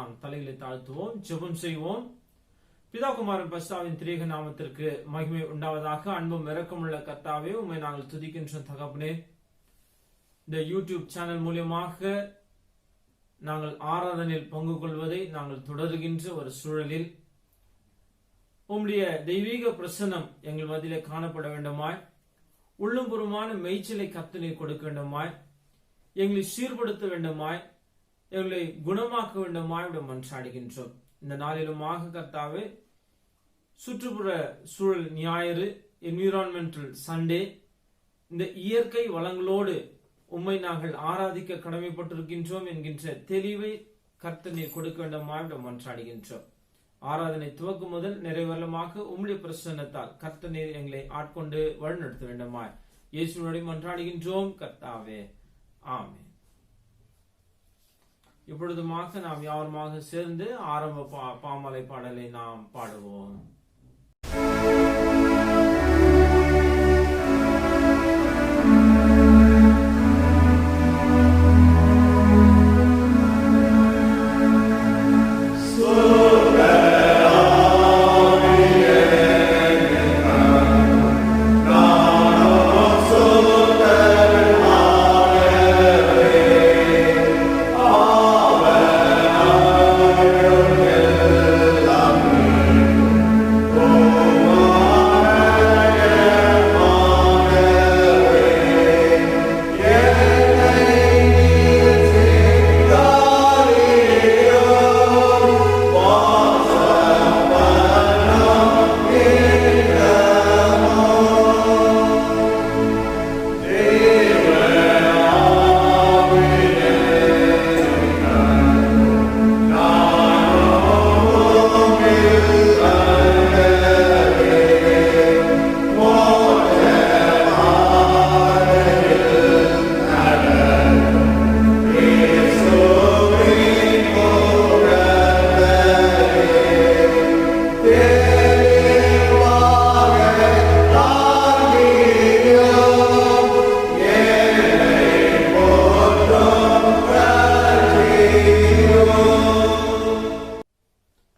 நாம் தலைகளை தாழ்த்துவோம், ஜெபம் செய்வோம். பிதா குமாரன் பரிசுத்தாவின் திரியேக நாமத்திற்கு மகிமை உண்டாவதாக. அன்பும் இரக்கமுள்ள கர்த்தாவே, உம்மை நாங்கள் துதிக்கின்ற தகப்பனே, இந்த யூடியூப் சேனல் மூலியமாக நாங்கள் ஆராதனையில் பங்கு கொள்வதை நாங்கள் தொடர்கின்ற ஒரு சூழலில் உம்முடைய தெய்வீக பிரசன்னம் எங்கள் மத்தியிலே காணப்பட வேண்டுமாய், உள்ளும் புறமான மெய்ச்சலை கர்த்தர் நீர் கொடுக்க வேண்டுமாய், எங்களை சீர்படுத்த வேண்டுமாய், எங்களை குணமாக்க வேண்டுமாய் மன்றாடுகின்றோம். இந்த நாளிலுமாக கர்த்தாவே, சுற்றுப்புற சூழல் ஞாயிறு, என்விரான்மெண்டல் சண்டே, இந்த இயற்கை வளங்களோடு உம்மை நாங்கள் ஆராதிக்க கடமைப்பட்டிருக்கின்றோம் என்கின்ற தெளிவை கர்த்தர் நீர் கொடுக்க வேண்டுமாய் மன்றாடுகின்றோம். ஆராதனை துவக்கும் முதல் நிறைவரலமாக உம்முடைய பிரசன்னத்தால் கர்த்தர் நீர் எங்களை ஆட்கொண்டு வழிநடத்த வேண்டுமாய் இயேசுவோடு மன்றாடுகின்றோம் கர்த்தாவே, ஆமென். இப்பொழுதுமாக நாம் யாருமாக சேர்ந்து ஆரம்ப பாமாலை பாடலை நாம் பாடுவோம்.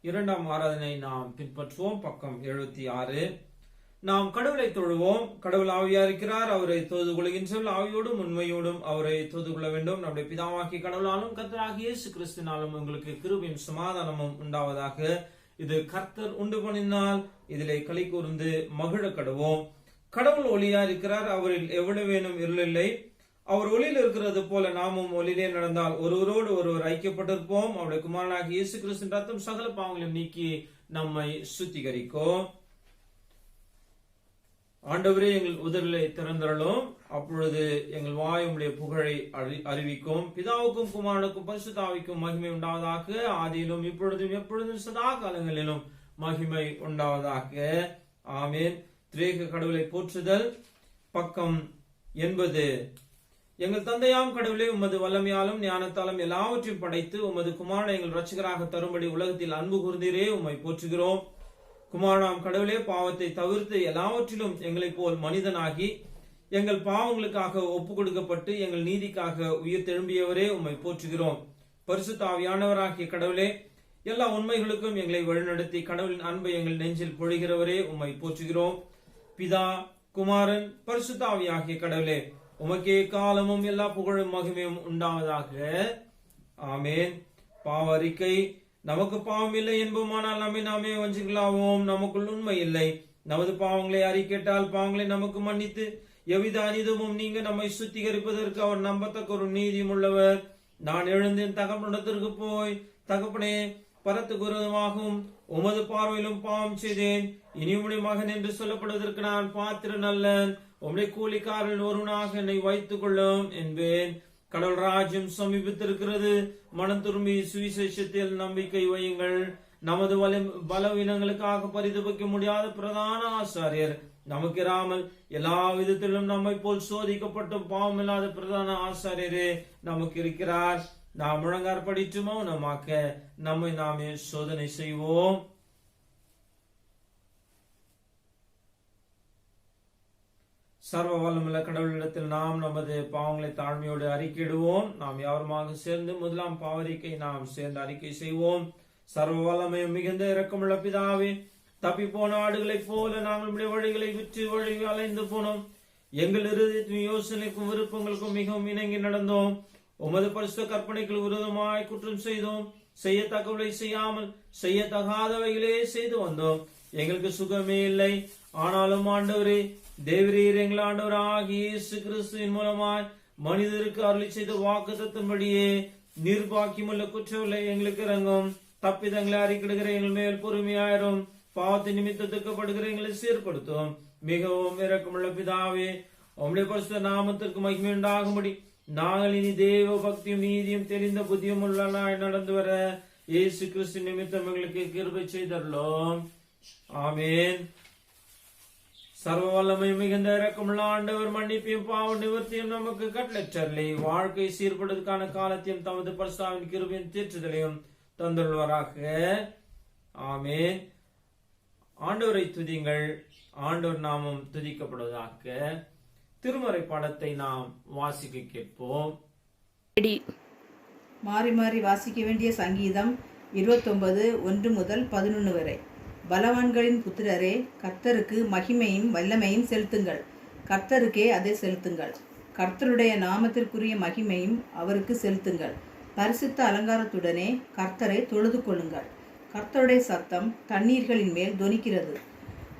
இரண்டாம் ஆராதனை நாம் பின்பற்றுவோம். பக்கம் 76. நாம் கடவுளை தொழுவோம். கடவுள் ஆவியா இருக்கிறார். அவரை தொழுது கொள்கின்றவர்கள் ஆவியோடும் உண்மையோடும் அவரை தொழுது கொள்ள வேண்டும். நம்முடைய பிதாவாகிய கடவுளாலும் கர்த்தராகிய இயேசு கிறிஸ்துவினாலும் உங்களுக்கு கிருபையும் சமாதானமும் உண்டாவதாக. இது கர்த்தர் உண்டு பண்ணினால் இதிலே களி கூர்ந்து மகிழ கடவோம். கடவுள் ஒளியா இருக்கிறார். அவரில் எவ்வளவேனும் இருளில்லை. அவர் ஒளியில் இருக்கிறது போல நாமும் ஒளியிலே நடந்தால் ஒருவரோடு ஒருவர் ஐக்கியப்பட்டிருப்போம். அவருடைய குமாரனாகிய இயேசு கிறிஸ்துவின் ரத்தம் சகல பாவங்களையும் நீக்கி நம்மை சுத்திகரிக்கும். ஆண்டவரே, எங்கள் உதடுகளை திறந்தருளும். அப்பொழுது எங்கள் வாய் உம்முடைய புகழை அறிவிக்கும். பிதாவுக்கும் குமாரனுக்கும் பரிசுத்த ஆவிக்கும் மகிமை உண்டாவதாக. ஆதியிலும் இப்பொழுதும் எப்பொழுதும் சதா காலங்களிலும் மகிமை உண்டாவதாக. ஆமென். திரியேக கடவுளை போற்றுதல். பக்கம் 80. எங்கள் தந்தையாம் கடவுளே, உமது வல்லமையாலும் ஞானத்தாலும் எல்லாவற்றையும் படைத்து உமது குமாரனை எங்கள் இரட்சகராக தரும்படி உலகத்தில் அன்பு கூர்ந்தீரே, உம்மை போற்றுகிறோம். குமாரனாம் கடவுளே, பாவத்தை தவிர்த்து எல்லாவற்றிலும் எங்களை போல் மனிதனாகி எங்கள் பாவங்களுக்காக ஒப்பு கொடுக்கப்பட்டு எங்கள் நீதிக்காக உயிர் தெழும்பியவரே, உம்மை போற்றுகிறோம். பரிசுத்த ஆவியானவராகிய கடவுளே, எல்லா உண்மைகளுக்கும் எங்களை வழிநடத்தி கடவுளின் அன்பை எங்கள் நெஞ்சில் பொழிகிறவரே, உம்மை போற்றுகிறோம். பிதா, குமாரன், பரிசுத்த ஆவியாகிய கடவுளே, உமக்கே காலமும் எல்லா புகழும் மகிமையும் உண்டாவதாக. ஆமென். பாவ அறிக்கை. நமக்கு பாவம் இல்லை என்போமானால் நம்மை நாமே வஞ்சிக்கலாவோம். நமக்குள் உண்மை இல்லை. நமது பாவங்களை அறிக்கையிட்டால் பாவங்களை நமக்கு மன்னித்து எவ்வித அநீதமும் நீங்க நம்மை சுத்திகரிப்பதற்கு அவர் நம்பத்தக்க ஒரு நீதியும் உள்ளவர். நான் எழுந்தேன் தகப்பனிடத்திற்கு போய், தகப்பனே, பரத்துக்கு விரோதமாகவும் உமது பார்வையிலும் பாவம் செய்தேன். இனி உம்முடைய மகன் என்று சொல்லப்படுவதற்கு நான் பாத்திரன் அல்லன். உம்முடைய கூலிக்காரன் ஒருவனாக என்னை வைத்துக் கொள்ளும் என்பேன். கடவுள் ராஜ்யம் சமீபித்திருக்கிறது. மனம் திரும்பி சுவிசேஷத்தில் நம்பிக்கை வையுங்கள். நமது பலவீனங்களுக்காக பரிதபிக்க முடியாத பிரதான ஆசாரியர் நமக்கு இராமல் எல்லா விதத்திலும் நம்மை போல் சோதிக்கப்பட்டும் பாவம் இல்லாத பிரதான ஆசாரியரே நமக்கு இருக்கிறார். நாம் முழங்காற்படிட்டு மௌனமாக்க நம்மை நாமே சோதனை செய்வோம். சர்வ வல்லமுள்ள கடவுளிடத்தில் நாம் நமது பாவங்களை தாழ்மையோடு அறிக்கையிடுவோம். நாம் யாருமாக சேர்ந்து முதலாம் பாவறிக்கை நாம் சேர்ந்து அறிக்கை செய்வோம். சர்வ வல்லமையும் மிகுந்த இரக்கமுள்ள பிதாவே, தப்பி போன ஆடுகளைப் போல நாங்கள் வழிகளை விற்று வழி அலைந்து போனோம். எங்கள் இருதயத்தின் யோசனைக்கும் விருப்பங்களுக்கும் மிகவும் இணங்கி நடந்தோம். உமது பரிசுத்த கற்பனைகள் விரோதமாய் குற்றம் செய்தோம். செய்யத்தக்கவளை செய்யாமல் செய்யத்தகாதவைகளே செய்து வந்தோம். எங்களுக்கு சுகமே இல்லை. ஆனாலும் ஆண்டவரே, தேவரீர் எங்கள் ஆண்டவராகிய இயேசு கிறிஸ்துவின் மூலமாய் மனிதருக்கு அருளி செய்த வாக்குத்தத்தின்படியே நிர்பாக்கியமுள்ள குற்றவில்லை எங்களுக்கு இறங்கும். தப்பிதங்களை அறிக்கிடுகிற எங்கள் மேல் பொறுமையாயிரும். பாவத்தின் நிமித்தத்துக்கு படுகிற எங்களை சீர்படுத்தும். மிகவும் இரக்கமுள்ள பிதாவே, உம்முடைய பரிசுத்த நாமத்திற்கு மகிமை உண்டாகும்படி நாங்கள் இனி தேவ பக்தியும் நீதியும் தெரிந்த புத்தியும் உள்ளனாய் நடந்து வர இயேசு கிறிஸ்து நிமித்தம் எங்களுக்கு கிருபை செய்தருளோம். ஆமேன். சர்வ வல்லமை மிகுந்த இரக்கமுள்ள ஆண்டவர் மன்னிப்பையும் பாவ நிவர்த்தியும் நமக்கு கட்டளை வாழ்க்கை சீர்படுவதற்கான காலத்தையும் தமது பரிசுத்தாவின் கிருபையின் தேற்றுதலையும் தந்துள்வாராக. ஆமேன். ஆண்டவரை துதிங்கள். ஆண்டவர் நாமம் துதிக்கப்படுவதாக. திருமறை பாடத்தை நாம் வாசிக்க கேட்போம். மாறி மாறி வாசிக்க வேண்டிய சங்கீதம் 29 1 முதல் 11 வரை. பலவான்களின் புத்திரரே, கர்த்தருக்கு மகிமையும் வல்லமையும் செலுத்துங்கள். கர்த்தருக்கே அதை செலுத்துங்கள். கர்த்தருடைய நாமத்திற்குரிய மகிமையும் அவருக்கு செலுத்துங்கள். பரிசுத்த அலங்காரத்துடனே கர்த்தரை தொழுது கொள்ளுங்கள். கர்த்தருடைய சத்தம் தண்ணீர்களின் மேல் தொனிக்கிறது.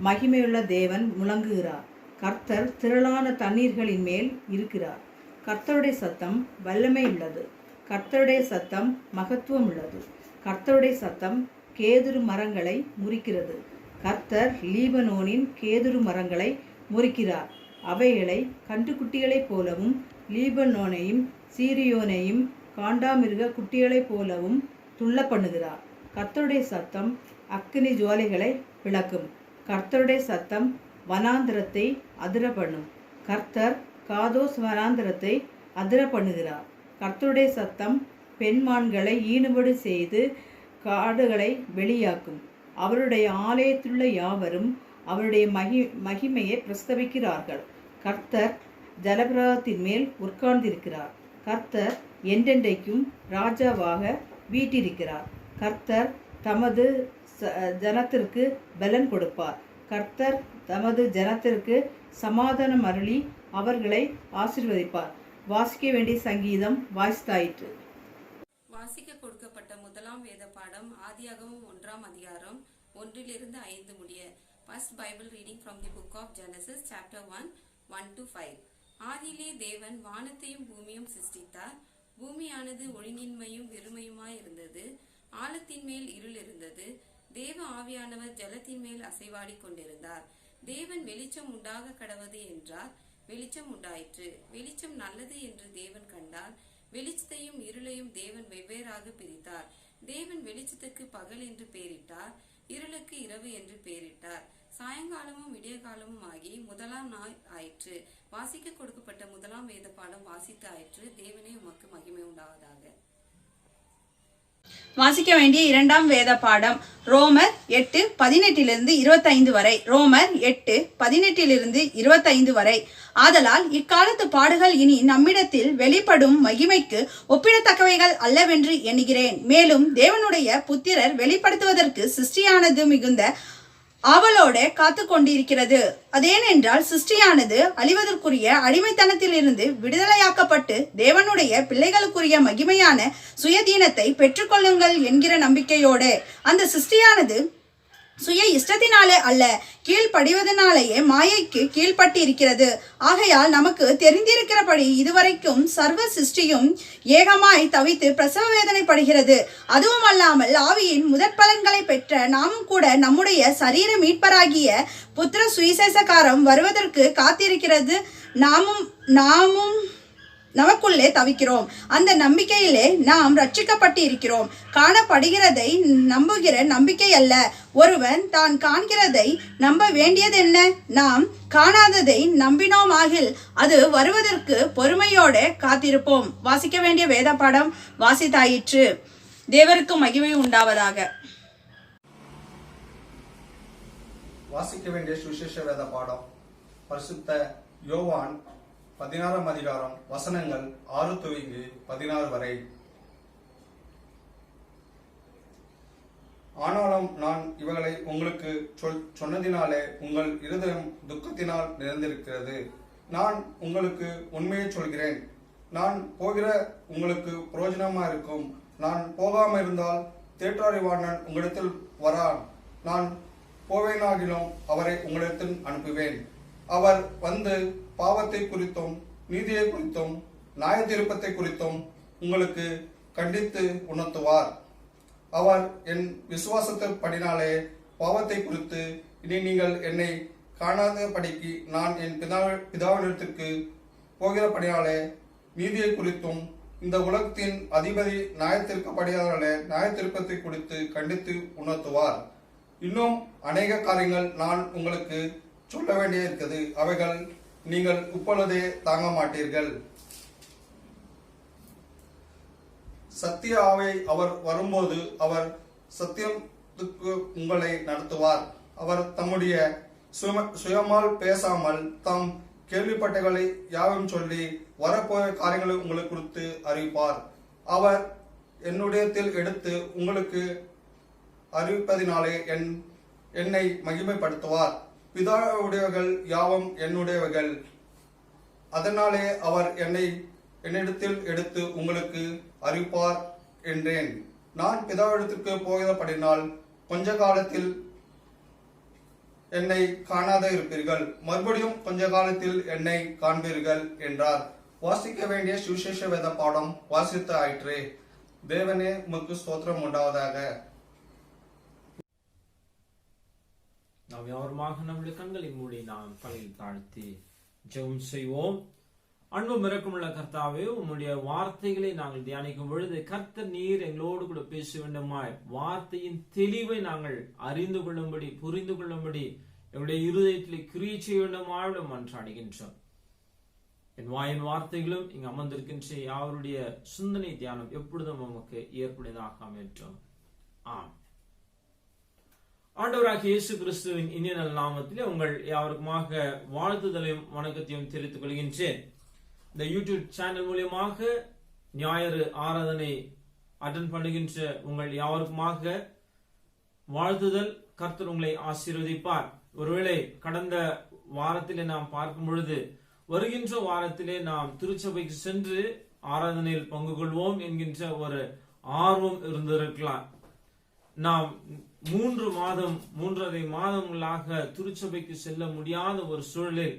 மகிமையுள்ள தேவன் முழங்குகிறார். கர்த்தர் திரளான தண்ணீர்களின் மேல் இருக்கிறார். கர்த்தருடைய சத்தம் வல்லமை உள்ளது. கர்த்தருடைய சத்தம் மகத்துவம் உள்ளது. கர்த்தருடைய சத்தம் கேதுரு மரங்களை முறிக்கிறது. கர்த்தர் லீபனோனின் கேதுரு மரங்களை முறிக்கிறார். அவைகளை கன்றுக்குட்டிகளைப் போலவும் லீபனோனையும் சீரியோனையும் காண்டாமிருக குட்டிகளைப் போலவும் துள்ள பண்ணுகிறார். கர்த்தருடைய சத்தம் அக்கினி ஜுவாலைகளை விளக்கும். கர்த்தருடைய சத்தம் வனாந்திரத்தை அதிர பண்ணும். கர்த்தர் காதோஸ் வனாந்திரத்தை அதிர பண்ணுகிறார். கர்த்தருடைய சத்தம் பெண்மான்களை ஈடுபடு செய்து காடுகளை வெளியாக்கும். அவருடைய ஆலயத்திலுள்ள யாவரும் அவருடைய மகிமையை பிரஸ்தவிக்கிறார்கள். கர்த்தர் ஜலபிரவாகத்தின் மேல் உட்கார்ந்திருக்கிறார். கர்த்தர் என்றென்றைக்கும் ராஜாவாக வீட்டிருக்கிறார். கர்த்தர் தமது ஜனத்திற்கு பலன் கொடுப்பார். கர்த்தர் தமது ஜனத்திற்கு சமாதானம் அருளி அவர்களை ஆசீர்வதிப்பார். வாசிக்க வேண்டிய சங்கீதம் வாசித்தாயிற்று. வாசிக்க கொடுக்கப்பட்ட முதலாம் வேத பாடம் ஆதியாகமம் 1ஆம் அதிகாரம் 1 5 முடிய. First Bible reading from the book of Genesis chapter 1 1-5. ஆதியிலே தேவன் வானத்தையும் பூமியும் சிருஷ்டித்தார். பூமியானது ஒழுங்கின்மையும் வெறுமையுமாய் இருந்தது. ஆழத்தின் மேல் இருள் இருந்தது. தேவ ஆவியானவர் ஜலத்தின் மேல் அசைவாடி கொண்டிருந்தார். தேவன் வெளிச்சம் உண்டாக கடவது என்றார். வெளிச்சம் உண்டாயிற்று. வெளிச்சம் நல்லது என்று தேவன் கண்டார். வெளிச்சத்தையும் இருளையும் தேவன் வெவ்வேறாக பிரித்தார். தேவன் வெளிச்சத்துக்கு பகல் என்று பெயரிட்டார். இருளுக்கு இரவு என்று பெயரிட்டார். சாயங்காலமும் விடிய காலமும் ஆகி முதலாம் நாள் ஆயிற்று. வாசிக்க கொடுக்கப்பட்ட முதலாம் வேத பாடம் வாசித்து ஆயிற்று. தேவனே உமக்கு மகிமை உண்டாவதாக. வாசிக்க வேண்டிய இரண்டாம் வேத பாடம் ரோமர் 8:18-25 வரை. ரோமர் 8:18-25 வரை. ஆதலால் இக்காலத்து பாடுகள் இனி நம்மிடத்தில் வெளிப்படும் மகிமைக்கு ஒப்பிடத்தக்கவைகள் அல்லவென்று எண்ணுகிறேன். மேலும் தேவனுடைய புத்திரர் வெளிப்படுத்துவதற்கு சிருஷ்டியானது மிகுந்த ஆவலோட காத்து கொண்டிருக்கிறது. அதேனென்றால் சிருஷ்டியானது அழிவதற்குரிய அடிமைத்தனத்திலிருந்து விடுதலையாக்கப்பட்டு தேவனுடைய பிள்ளைகளுக்குரிய மகிமையான சுயதீனத்தை பெற்றுக்கொள்ளுங்கள் என்கிற நம்பிக்கையோடு அந்த சிருஷ்டியானது சுய இஷ்டத்தினாலே அல்ல, கீழ்ப்படிவதனாலேயே மாயைக்கு கீழ்பட்டு இருக்கிறது. ஆகையால் நமக்கு தெரிந்திருக்கிறபடி இதுவரைக்கும் சர்வ சிருஷ்டியும் ஏகமாய் தவித்து பிரசவ வேதனைப்படுகிறது. அதுவும் அல்லாமல் ஆவியின் முதற்பலன்களை பெற்ற நாமும் கூட நம்முடைய சரீர மீட்பராகிய புத்திர சுவிசேஷக்காரம் வருவதற்கு காத்திருக்கிறது. நாமும் நமக்குள்ளே தவிக்கிறோம். அந்த நம்பிக்கையிலே நாம் ரட்சிக்கப்பட்டு இருக்கிறோம். காணப்படுகிறதை நம்புகிற நம்பிக்கை அல்ல. ஒருவன் தான் காண்கிறதை நம்ப வேண்டியதென்ன? நாம் காணாததை நம்பினோமாகில் அது வருவதற்கு பொறுமையோடு காத்திருப்போம். வாசிக்க வேண்டிய வேத பாடம் வாசித்தாயிற்று. தேவருக்கு மகிமை உண்டாவதாக. வாசிக்க வேண்டிய சுவிசேஷ வேத பாடம் பரிசுத்த யோவான் 16 அதிகாரம் வசனங்கள் 6 துவங்கி 16 வரை. ஆனாலும் நான் இவைகளை உங்களுக்கு சொன்னதினாலே உங்கள் இருதயம் துக்கத்தினால் நிறைந்திருக்கிறது. நான் உங்களுக்கு உண்மையை சொல்கிறேன், நான் போகிற உங்களுக்கு பிரயோஜனமா இருக்கும். நான் போகாம இருந்தால் தேற்றாரிவாணன் உங்களிடத்தில் வரான். நான் போவேனாகிலும் அவரை உங்களிடத்தில் அனுப்புவேன். அவர் வந்து பாவத்தை குறித்தும் நீதியை குறித்தும் நியாயத்தீர்ப்பத்தை குறித்தும் உங்களுக்கு கண்டித்து உணர்த்துவார். அவர் என் விசுவாசத்தின்படினாலே பாவத்தை குறித்து இனி நீங்கள் என்னை காணாதபடிக்கு நான் என் பிதாவினிடத்திற்கு போகிறபடினாலே நீதியை குறித்தும் இந்த உலகத்தின் அதிபதி நியாயத்திற்கபடியாலே நியாயத்திருப்பத்தை குறித்து கண்டித்து உணர்த்துவார். இன்னும் அநேக காரியங்கள் நான் உங்களுக்கு சொல்ல வேண்டியிருக்கிறது, அவைகள் நீங்கள் இப்பொழுதே தாங்க மாட்டீர்கள். சத்திய ஆவை அவர் வரும்போது அவர் சத்தியத்துக்கு உங்களை நடத்துவார். அவர் தம்முடைய சுயமால் பேசாமல் தம் கேள்விப்பட்டகளை யாவும் சொல்லி வரப்போற காரியங்களை உங்களுக்கு குறித்து அறிவிப்பார். அவர் என்னுடையத்தில் எடுத்து உங்களுக்கு அறிவிப்பதினாலே என்னை மகிமைப்படுத்துவார். பிதாவுடையவர்கள் யாவும் என்னுடையவர்கள், அதனாலே அவர் என்னிடத்தில் எடுத்து உங்களுக்கு அறிவிப்பார் என்றேன். நான் பிதாவிடத்திற்கு போகிறபடினால் கொஞ்ச காலத்தில் என்னை காணாத இருப்பீர்கள், மறுபடியும் கொஞ்ச காலத்தில் என்னை காண்பீர்கள் என்றார். வாசிக்க வேண்டிய சுவிசேஷ வேத பாடம் வாசித்து ஆயிற்று. தேவனே உமக்கு ஸ்தோத்திரம் உண்டாவதாக. நாம் யாருமாக நம்முடைய கண்களை மூடி நாம் தலையில் தாழ்த்தி ஜெபம் செய்வோம். அன்பும் இரக்கமுள்ள கர்த்தாவே, உம்முடைய வார்த்தைகளை நாங்கள் தியானிக்கும் பொழுது கர்த்தர் நீர் எங்களோடு கூட பேச வேண்டுமாய் வார்த்தையின் தெளிவை நாங்கள் அறிந்து கொள்ளும்படி புரிந்து கொள்ளும்படி எங்களுடைய இருதயத்தில் கிரியை செய்ய வேண்டுமாய் மன்றாடுகின்றோம். என் வாயின் வார்த்தைகளும் இங்கு அமர்ந்திருக்கின்ற யாருடைய சிந்தனை தியானம் எப்பொழுதும் நமக்கு ஏற்புடையதாக அமையட்டும். ஆம். ஆண்டவராகிய இயேசு கிறிஸ்துவின் இனிய நல் நாமத்திலே உங்கள் யாருக்குமாக வாழ்த்துதலையும் வணக்கத்தையும் தெரிவித்துக் கொள்கின்றேன். இந்த யூடியூப் சேனல் மூலியமாக ஞாயிறு ஆராதனை அட்டன் பண்ணுகின்ற உங்கள் யாருக்குமாக வாழ்த்துதல். கர்த்தர் உங்களை ஆசீர்வதிப்பார். ஒருவேளை கடந்த வாரத்திலே நாம் பார்க்கும் பொழுது வருகின்ற வாரத்திலே நாம் திருச்சபைக்கு சென்று ஆராதனையில் பங்கு கொள்வோம் என்கின்ற ஒரு ஆர்வம் இருந்திருக்கலாம். நாம் 3.5 மாதங்களாக திருச்சபைக்கு செல்ல முடியாத ஒரு சூழலில்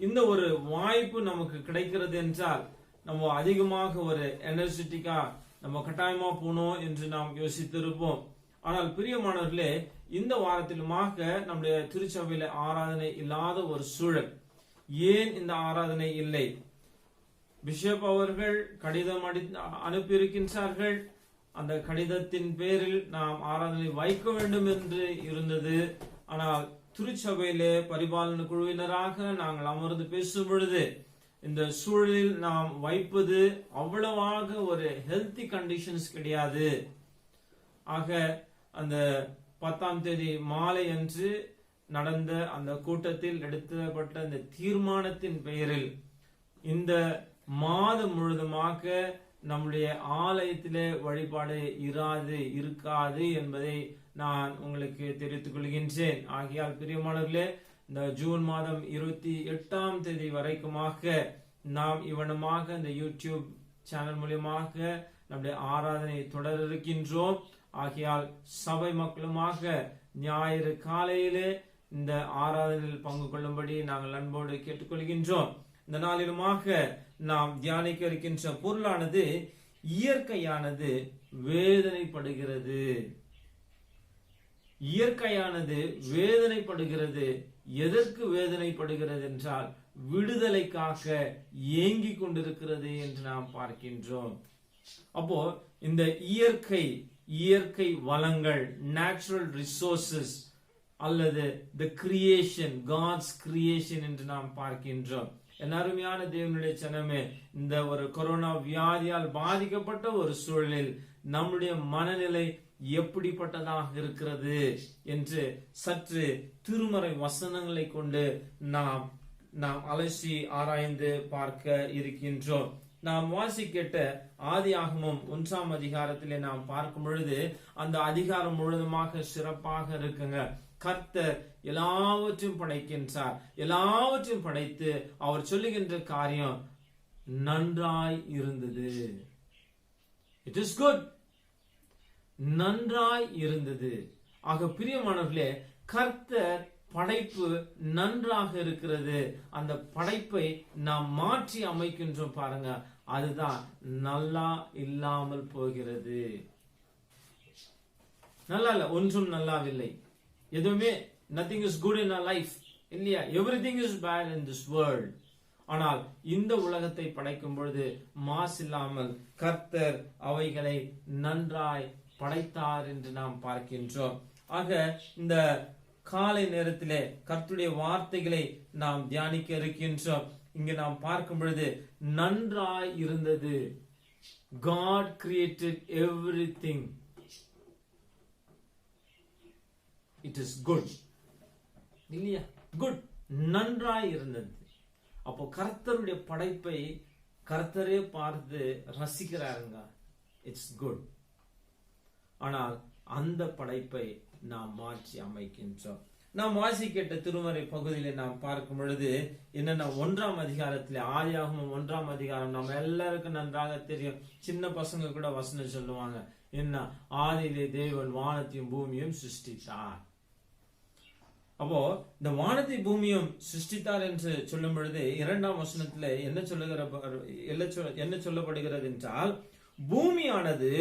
இந்த ஒரு வாய்ப்பு நமக்கு கிடைக்கிறது என்றால் நம்ம அதிகமாக ஒரு எனர்ஜெட்டிக்கா நம்ம கட்டாயமா போனோம் என்று நாம் யோசித்திருப்போம். ஆனால் பிரியமானவர்களே, இந்த வாரத்திலுமாக நம்முடைய திருச்சபையில ஆராதனை இல்லாத ஒரு சூழல். ஏன் இந்த ஆராதனை இல்லை? பிஷப் அவர்கள் கடிதம் அனுப்பியிருக்கின்றார்கள். அந்த கடிதத்தின் பேரில் நாம் ஆராதனை வைக்க வேண்டும் என்று இருந்தது. ஆனால் திருச்சபையிலே பரிபாலன குழுவினராக நாங்கள் அமர்ந்து பேசும் பொழுது இந்த சூழலில் நாம் வைப்பது அவ்வளவாக ஒரு ஹெல்த்தி கண்டிஷன்ஸ் கிடையாது. ஆக அந்த 10ஆம் தேதி மாலை அன்று நடந்த அந்த கூட்டத்தில் எடுக்கப்பட்ட அந்த தீர்மானத்தின் பெயரில் இந்த மாதம் முழுதுமாக நம்முடைய ஆலயத்திலே வழிபாடு இருக்காது என்பதை நான் உங்களுக்கு தெரிவித்துக் கொள்கின்றேன். ஆகையால் பிரியமானவர்களே, இந்த ஜூன் மாதம் 28ஆம் தேதி வரைக்குமாக நாம் இவனமாக இந்த யூடியூப் சேனல் மூலியமாக நம்முடைய ஆராதனை தொடர இருக்கின்றோம். ஆகையால் சபை மக்களுமாக ஞாயிறு காலையிலே இந்த ஆராதனையில் பங்கு கொள்ளும்படி நாங்கள் அன்போடு கேட்டுக்கொள்கின்றோம். இந்த நாளிலுமாக நாம் தியானிக்க இருக்கின்ற பொருளானது இயற்கையானது வேதனைப்படுகிறது. இயற்கையானது வேதனைப்படுகிறது. எதற்கு வேதனைப்படுகிறது என்றால் விடுதலைக்காக ஏங்கிக் கொண்டிருக்கிறது என்று நாம் பார்க்கின்றோம். அப்போ இந்த இயற்கை வளங்கள், நேச்சுரல் ரிசோர்சஸ் அல்லது தி கிரியேஷன், காட்ஸ் கிரியேஷன் என்று நாம் பார்க்கின்றோம். என் அருமையான தேவனுடைய ஜனமே, இந்த ஒரு கொரோனா வியாதியால் பாதிக்கப்பட்ட ஒரு சூழலில் நம்முடைய மனநிலை எப்படிப்பட்டதாக இருக்கிறது என்று சற்று திருமறை வசனங்களை கொண்டு நாம் நாம் அலசி ஆராய்ந்து பார்க்க இருக்கின்றோம். நாம் வாசிக்கிட்ட ஆதியாகமம் 1ஆம் அதிகாரத்திலே நாம் பார்க்கும் பொழுது அந்த அதிகாரம் முழுவதுமாக சிறப்பாக இருக்குங்க. கர்த்தர் எல்லாவற்றையும் படைக்கின்றார். எல்லாவற்றையும் படைத்து அவர் சொல்லுகின்ற காரியம் நன்றாய் இருந்தது. It is good. நன்றாய் இருந்தது. ஆக பிரியமானவர்களே, கர்த்தர் படைப்பு நன்றாக இருக்கிறது. அந்த படைப்பை நாம் மாற்றி அமைக்கின்றோம் பாருங்க, அதுதான் நல்லா இல்லாமல் போகிறது. நல்லா இல்ல, ஒன்றும் நல்லாவில்லை. எதுவுமே nothing is good in our life இல்லையா? everything is bad in this world. ஆனால் இந்த உலகத்தை படைக்கும் பொழுது மாசில்லாமல் கர்த்தர் அவைகளை நன்றாய் படைத்தார் என்று நாம் பார்க்கின்றோம். ஆக இந்த காலை நேரத்திலே கர்த்தருடைய வார்த்தைகளை நாம் தியானிக்க இருக்கின்றோம். இங்கு நாம் பார்க்கும் பொழுது நன்றாய் இருந்தது. God created everything. It is good. இல்லையா? குட், நன்றாய் இருந்தது. அப்போ கர்த்தருடைய படைப்பை கர்த்தரே பார்த்து ரசிக்கிறாருங்க. It's good. ஆனால் அந்த படைப்பை நாம் மாற்றி அமைக்கின்றோம். நாம் வாசிக்கிட்ட திருமறை பகுதியில நாம் பார்க்கும் பொழுது என்னன்னா 1ஆம் அதிகாரத்திலே, ஆதியாகமம் 1ஆம் அதிகாரம் நம்ம எல்லாருக்கும் நன்றாக தெரியும். சின்ன பசங்க கூட வசனம் சொல்லுவாங்க. என்ன? ஆதியிலே தேவன் வானத்தையும் பூமியும் சிருஷ்டித்தார். அப்போ இந்த வானத்தை பூமியும் சிருஷ்டித்தார் என்று சொல்லும் பொழுது 2ஆம் வசனத்துல என்ன சொல்லப்படுகிறது என்றால், பூமியானது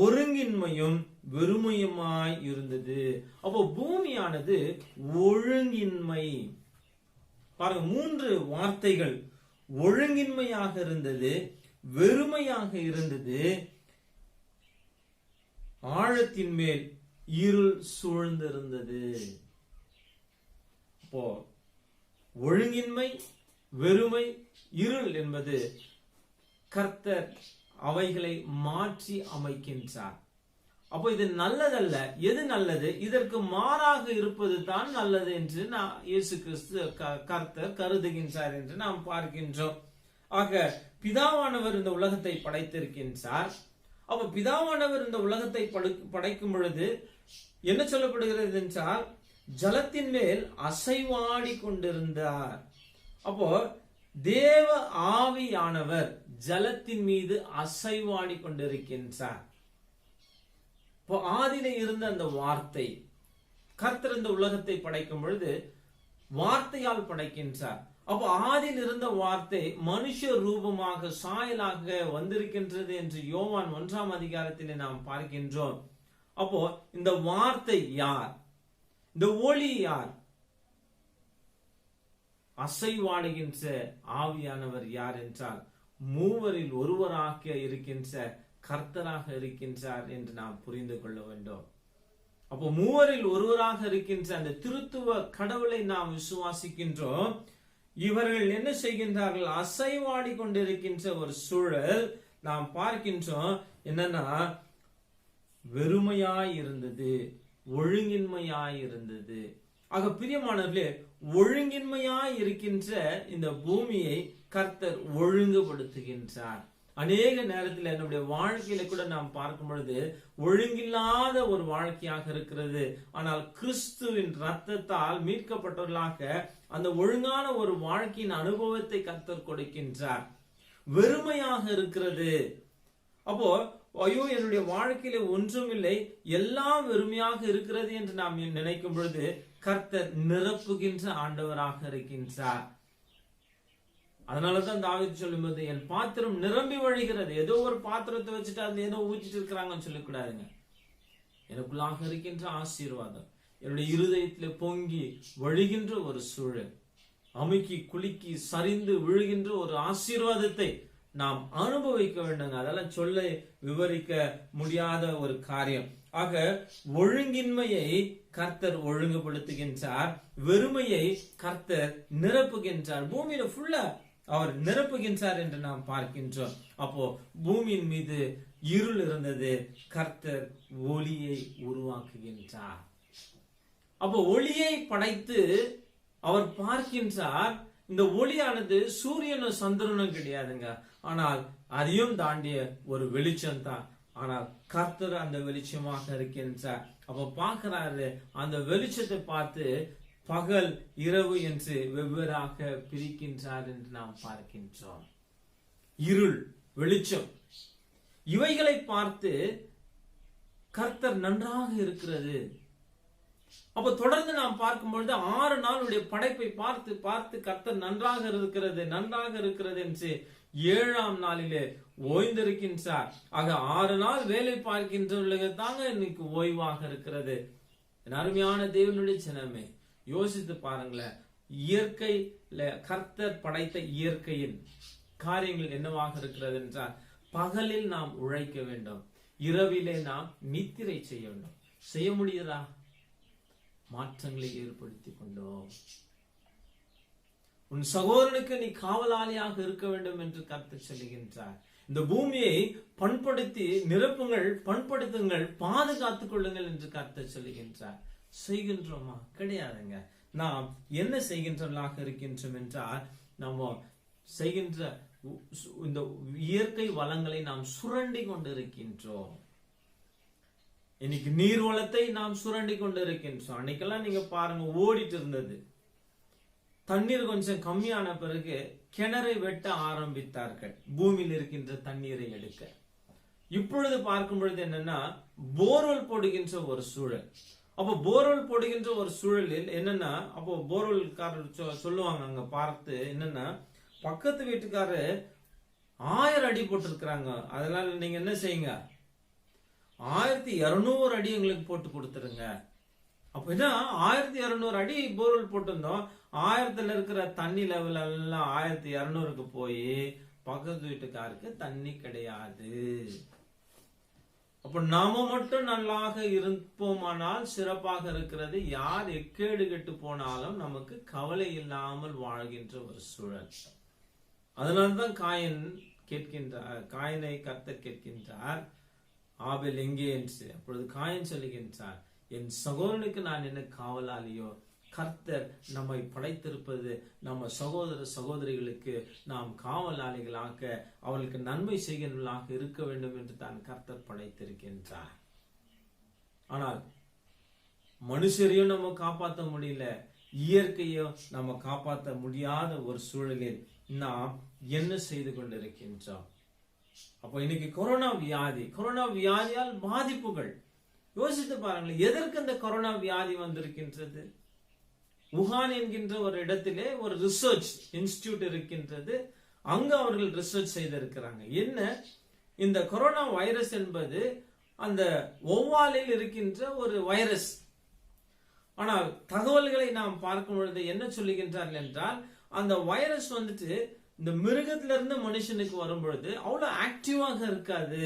ஒருங்கின்மையும் வெறுமையுமாய் இருந்தது. அப்போ பூமியானது ஒழுங்கின்மை. பாருங்க, 3 வார்த்தைகள். ஒழுங்கின்மையாக இருந்தது, வெறுமையாக இருந்தது, ஆழத்தின் மேல் இருள் சூழ்ந்திருந்தது. அப்போ ஒழுங்கின்மை, வெறுமை, இருள் என்பது கர்த்தர் அவைகளை மாற்றி அமைக்கின்றார். அப்போ இது நல்லதல்ல. எது நல்லது? இதற்கு மாறாக இருப்பது தான் நல்லது என்று இயேசு கிறிஸ்து கர்த்தர் கருதுகின்றார் என்று நாம் பார்க்கின்றோம். ஆக பிதாவானவர் இந்த உலகத்தை படைத்திருக்கின்றார். அப்ப பிதாவானவர் இந்த உலகத்தை படைக்கும் பொழுது என்ன சொல்லப்படுகிறது என்றால், ஜலத்தின் மேல் அசைவாடி கொண்டிருந்தார். அப்போ தேவ ஆவியானவர் ஜலத்தின் மீது அசைவாடி கொண்டிருக்கின்றார். இப்போ ஆதியிலே இருந்த அந்த வார்த்தை, கர்த்தர் இந்த உலகத்தை படைக்கும் பொழுது வார்த்தையால் படைக்கின்றார். அப்போ ஆதியில் இருந்த வார்த்தை மனுஷ ரூபமாக சாயலாக வந்திருக்கின்றது என்று யோவான் 1ஆம் அதிகாரத்திலே நாம் பார்க்கின்றோம். அப்போ இந்த வார்த்தை யார்? இந்த ஒளி யார்? அசைவாடுகின்ற ஆவியானவர் யார் என்றால், மூவரில் ஒருவராக இருக்கின்ற கர்த்தராக இருக்கின்றார் என்று நாம் புரிந்து கொள்ள வேண்டும். அப்போ மூவரில் ஒருவராக இருக்கின்ற அந்த திருத்துவ கடவுளை நாம் விசுவாசிக்கின்றோம். இவர்கள் என்ன செய்கின்றார்கள்? அசைவாடி கொண்டிருக்கின்ற ஒரு சூழல் நாம் பார்க்கின்றோம். என்னன்னா, வெறுமையாய் இருந்தது, ஒழுங்கின்மையாய் இருந்தது. ஆக பிரியமானவர்களே, ஒழுங்கின்மையாய் இருக்கின்ற இந்த பூமியை கர்த்தர் ஒழுங்குபடுத்துகின்றார். அநேக நேரத்தில் என்னுடைய வாழ்க்கையில கூட நாம் பார்க்கும் பொழுது ஒழுங்கில்லாத ஒரு வாழ்க்கையாக இருக்கிறது. ஆனால் கிறிஸ்துவின் ரத்தத்தால் மீட்கப்பட்டவர்களாக அந்த ஒழுங்கான ஒரு வாழ்க்கையின் அனுபவத்தை கர்த்தர் கொடுக்கின்றார். வெறுமையாக இருக்கிறது. அப்போ ஐயோ, என்னுடைய வாழ்க்கையில ஒன்றும் இல்லை, எல்லாம் வெறுமையாக இருக்கிறது என்று நாம் நினைக்கும் பொழுது கர்த்தர் நிரப்புகின்ற ஆண்டவராக இருக்கின்றார். அதனாலதான் தாவீது சொல்லும்போது, என் பாத்திரம் நிரம்பி வழிகிறது. ஏதோ ஒரு பாத்திரத்தை வச்சுட்டு அதுல ஏதோ ஊற்றிட்டு இருக்கிறாங்கன்னு சொல்லக்கூடாதுங்க. எனக்குள்ளாக இருக்கின்ற ஆசீர்வாதம் என்னுடைய இருதயத்திலே பொங்கி வழிகின்ற ஒரு சூழல், அமுக்கி குலுக்கி சரிந்து விழுகின்ற ஒரு ஆசீர்வாதத்தை நாம் அனுபவிக்க வேண்டும். அதெல்லாம் சொல்ல விவரிக்க முடியாத ஒரு காரியம். ஆக ஒழுங்கின்மையை கர்த்தர் ஒழுங்குபடுத்துகின்றார், வெறுமையை கர்த்தர் நிரப்புகின்றார். பூமியில ஃபுல்லா அவர் நிரப்புகின்றார் என்று நாம் பார்க்கின்றோம். அப்போ பூமியின் மீது இருள் இருந்தது, கர்த்தர் ஒளியை உருவாக்குகின்றார். அப்போ ஒளியை படைத்து அவர் பார்க்கின்றார், இந்த ஒளியானது சூரியனும் சந்திரனும் கிடையாதுங்க. ஆனால் அதையும் தாண்டிய ஒரு வெளிச்சம் தான். ஆனால் கர்த்தர் அந்த வெளிச்சமாக இருக்கின்றார். அப்ப பார்க்கிறாரு, அந்த வெளிச்சத்தை பார்த்து பகல் இரவு என்று வெவ்வேறாக பிரிக்கின்றார் என்று நாம் பார்க்கின்றோம். இருள், வெளிச்சம், இவைகளை பார்த்து கர்த்தர் நன்றாக இருக்கிறது. அப்ப தொடர்ந்து நாம் பார்க்கும்பொழுது 6 நாளுடைய படைப்பை பார்த்து பார்த்து கர்த்தர் நன்றாக இருக்கிறது என்று 7ஆம் நாளிலே ஓய்ந்திருக்கின்றார். ஆக 6 நாள் வேலை பார்க்கின்றவர்களுக்கு தாங்க இன்னைக்கு ஓய்வாக இருக்கிறது. அருமையான தேவனுடைய ஜனமே, யோசித்து பாருங்களேன். இயற்கையில கர்த்தர் படைத்த இயற்கையின் காரியங்கள் என்னவாக இருக்கிறது என்றால், பகலில் நாம் உழைக்க வேண்டும், இரவிலே நாம் நித்திரை செய்ய வேண்டும். செய்ய முடியுதா? மாற்றங்களை ஏற்படுத்தி கொண்டோம். உன் சகோதரனுக்கு நீ காவலாளியாக இருக்க வேண்டும் என்று கர்த்தர் சொல்லுகின்றார். இந்த பூமியை பண்படுத்தி நிரப்புங்கள், பண்படுத்துங்கள், பாதுகாத்துக் கொள்ளுங்கள் என்று கர்த்தர் சொல்லுகின்றார். செய்கின்றோமா? கிடையாதுங்க. நாம் என்ன செய்கின்றவர்களாக இருக்கின்றோம் என்றால், நம்ம செய்கின்ற இந்த இயற்கை வளங்களை நாம் சுரண்டி கொண்டிருக்கின்றோம். இன்னைக்கு நீர் வளத்தை நாம் சுரண்டி கொண்டிருக்கின்றோம். அன்னைக்கெல்லாம் நீங்க பாருங்க, ஓடிட்டு இருந்தது. தண்ணீர் கொஞ்சம் கம்மியான பிறகு கிணறை வெட்ட ஆரம்பித்தார்கள், பூமியில் இருக்கின்ற தண்ணீரை எடுக்க. இப்பொழுது பார்க்கும் பொழுது என்னன்னா, போர்வெல் போடுகின்ற ஒரு சூழல். அப்போ போர்வெல் போடுகின்ற ஒரு சூழலில் என்னன்னா, அப்போ போர்வெல்காரர் சொல்லுவாங்க அங்க பார்த்து என்னன்னா, பக்கத்து வீட்டுக்காரரு 1000 அடி போட்டிருக்கிறாங்க, அதனால நீங்க என்ன செய்யுங்க, 1200 அடி எங்களுக்கு போட்டு கொடுத்துருங்க. அப்படின்னா 1200 அடி போர்வெல் போட்டிருந்தோம், 1000ல இருக்கிற தண்ணி லெவல் எல்லாம் 1200க்கு போய் பக்கத்து வீட்டுக்காருக்கு தண்ணி கிடையாது. அப்ப நாம மட்டும் நல்லாக இருப்போமானால் சிறப்பாக இருக்கிறது. யார் எக்கேடு கெட்டு போனாலும் நமக்கு கவலை இல்லாமல் வாழ்கின்ற ஒரு சூழல். அதனால்தான் காயனை கர்த்தர் கேட்கின்றார், ஆபேல் எங்கே என்று. அப்பொழுது காயன் சொல்லுகின்றார், என் சகோதரனுக்கு நான் என்ன காவலாளியோ? கர்த்தர் நம்மை படைத்திருப்பது நம்ம சகோதர சகோதரிகளுக்கு நாம் காவலாளிகளாக, அவர்களுக்கு நன்மை செய்கின்றவர்களாக இருக்க வேண்டும் என்று தான் கர்த்தர் படைத்திருக்கின்றார். ஆனால் மனுஷரையும் நம்ம காப்பாற்ற முடியல, இயற்கையும் நம்ம காப்பாற்ற முடியாத ஒரு சூழலில் நாம் என்ன செய்து கொண்டிருக்கின்றோம்? அப்ப இன்னைக்கு கொரோனா வியாதியால் பாதிப்புகள் யோசித்து பாருங்கள். எதற்கு இந்த கொரோனா வியாதி வந்திருக்கின்றது? உஹான் என்கின்ற ஒரு இடத்திலே ஒரு ரிசர்ச் இன்ஸ்டிடியூட் இருக்கின்றது. அங்க அவர்கள் ரிசர்ச் செய்திருக்கிறாங்க. என்ன, இந்த கொரோனா வைரஸ் என்பது அந்த ஒவ்வாலில் இருக்கின்ற ஒரு வைரஸ். ஆனால் தகவல்களை நாம் பார்க்கும் பொழுது என்ன சொல்லுகின்றார்கள் என்றால், அந்த வைரஸ் வந்துட்டு இந்த மிருகத்திலிருந்து மனுஷனுக்கு வரும் பொழுது அவ்வளவு ஆக்டிவாக இருக்காது.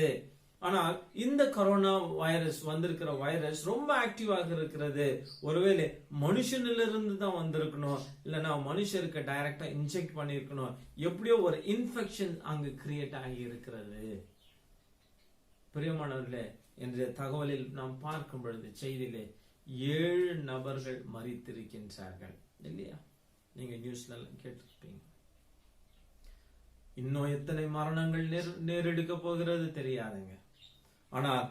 ஆனால் இந்த கொரோனா வைரஸ் வந்திருக்கிற வைரஸ் ரொம்ப ஆக்டிவாக இருக்கிறது. ஒருவேளை மனுஷனிலிருந்து தான் வந்திருக்கணும், இல்லைன்னா மனுஷருக்கு டைரக்டா இன்ஜெக்ட் பண்ணிருக்கணும். எப்படியோ ஒரு இன்ஃபெக்ஷன் அங்கு கிரியேட் ஆகி இருக்கிறது. பிரியமானவர்களே, இன்றைய தகவலில் நாம் பார்க்கும் பொழுது செய்தியிலே 7 நபர்கள் மரித்திருக்கின்றார்கள் இல்லையா? நீங்க நியூஸ்ல கேட்டிருப்பீங்க. இன்னும் எத்தனை மரணங்கள் நேரெடுக்க போகிறது தெரியாதுங்க. ஆனால்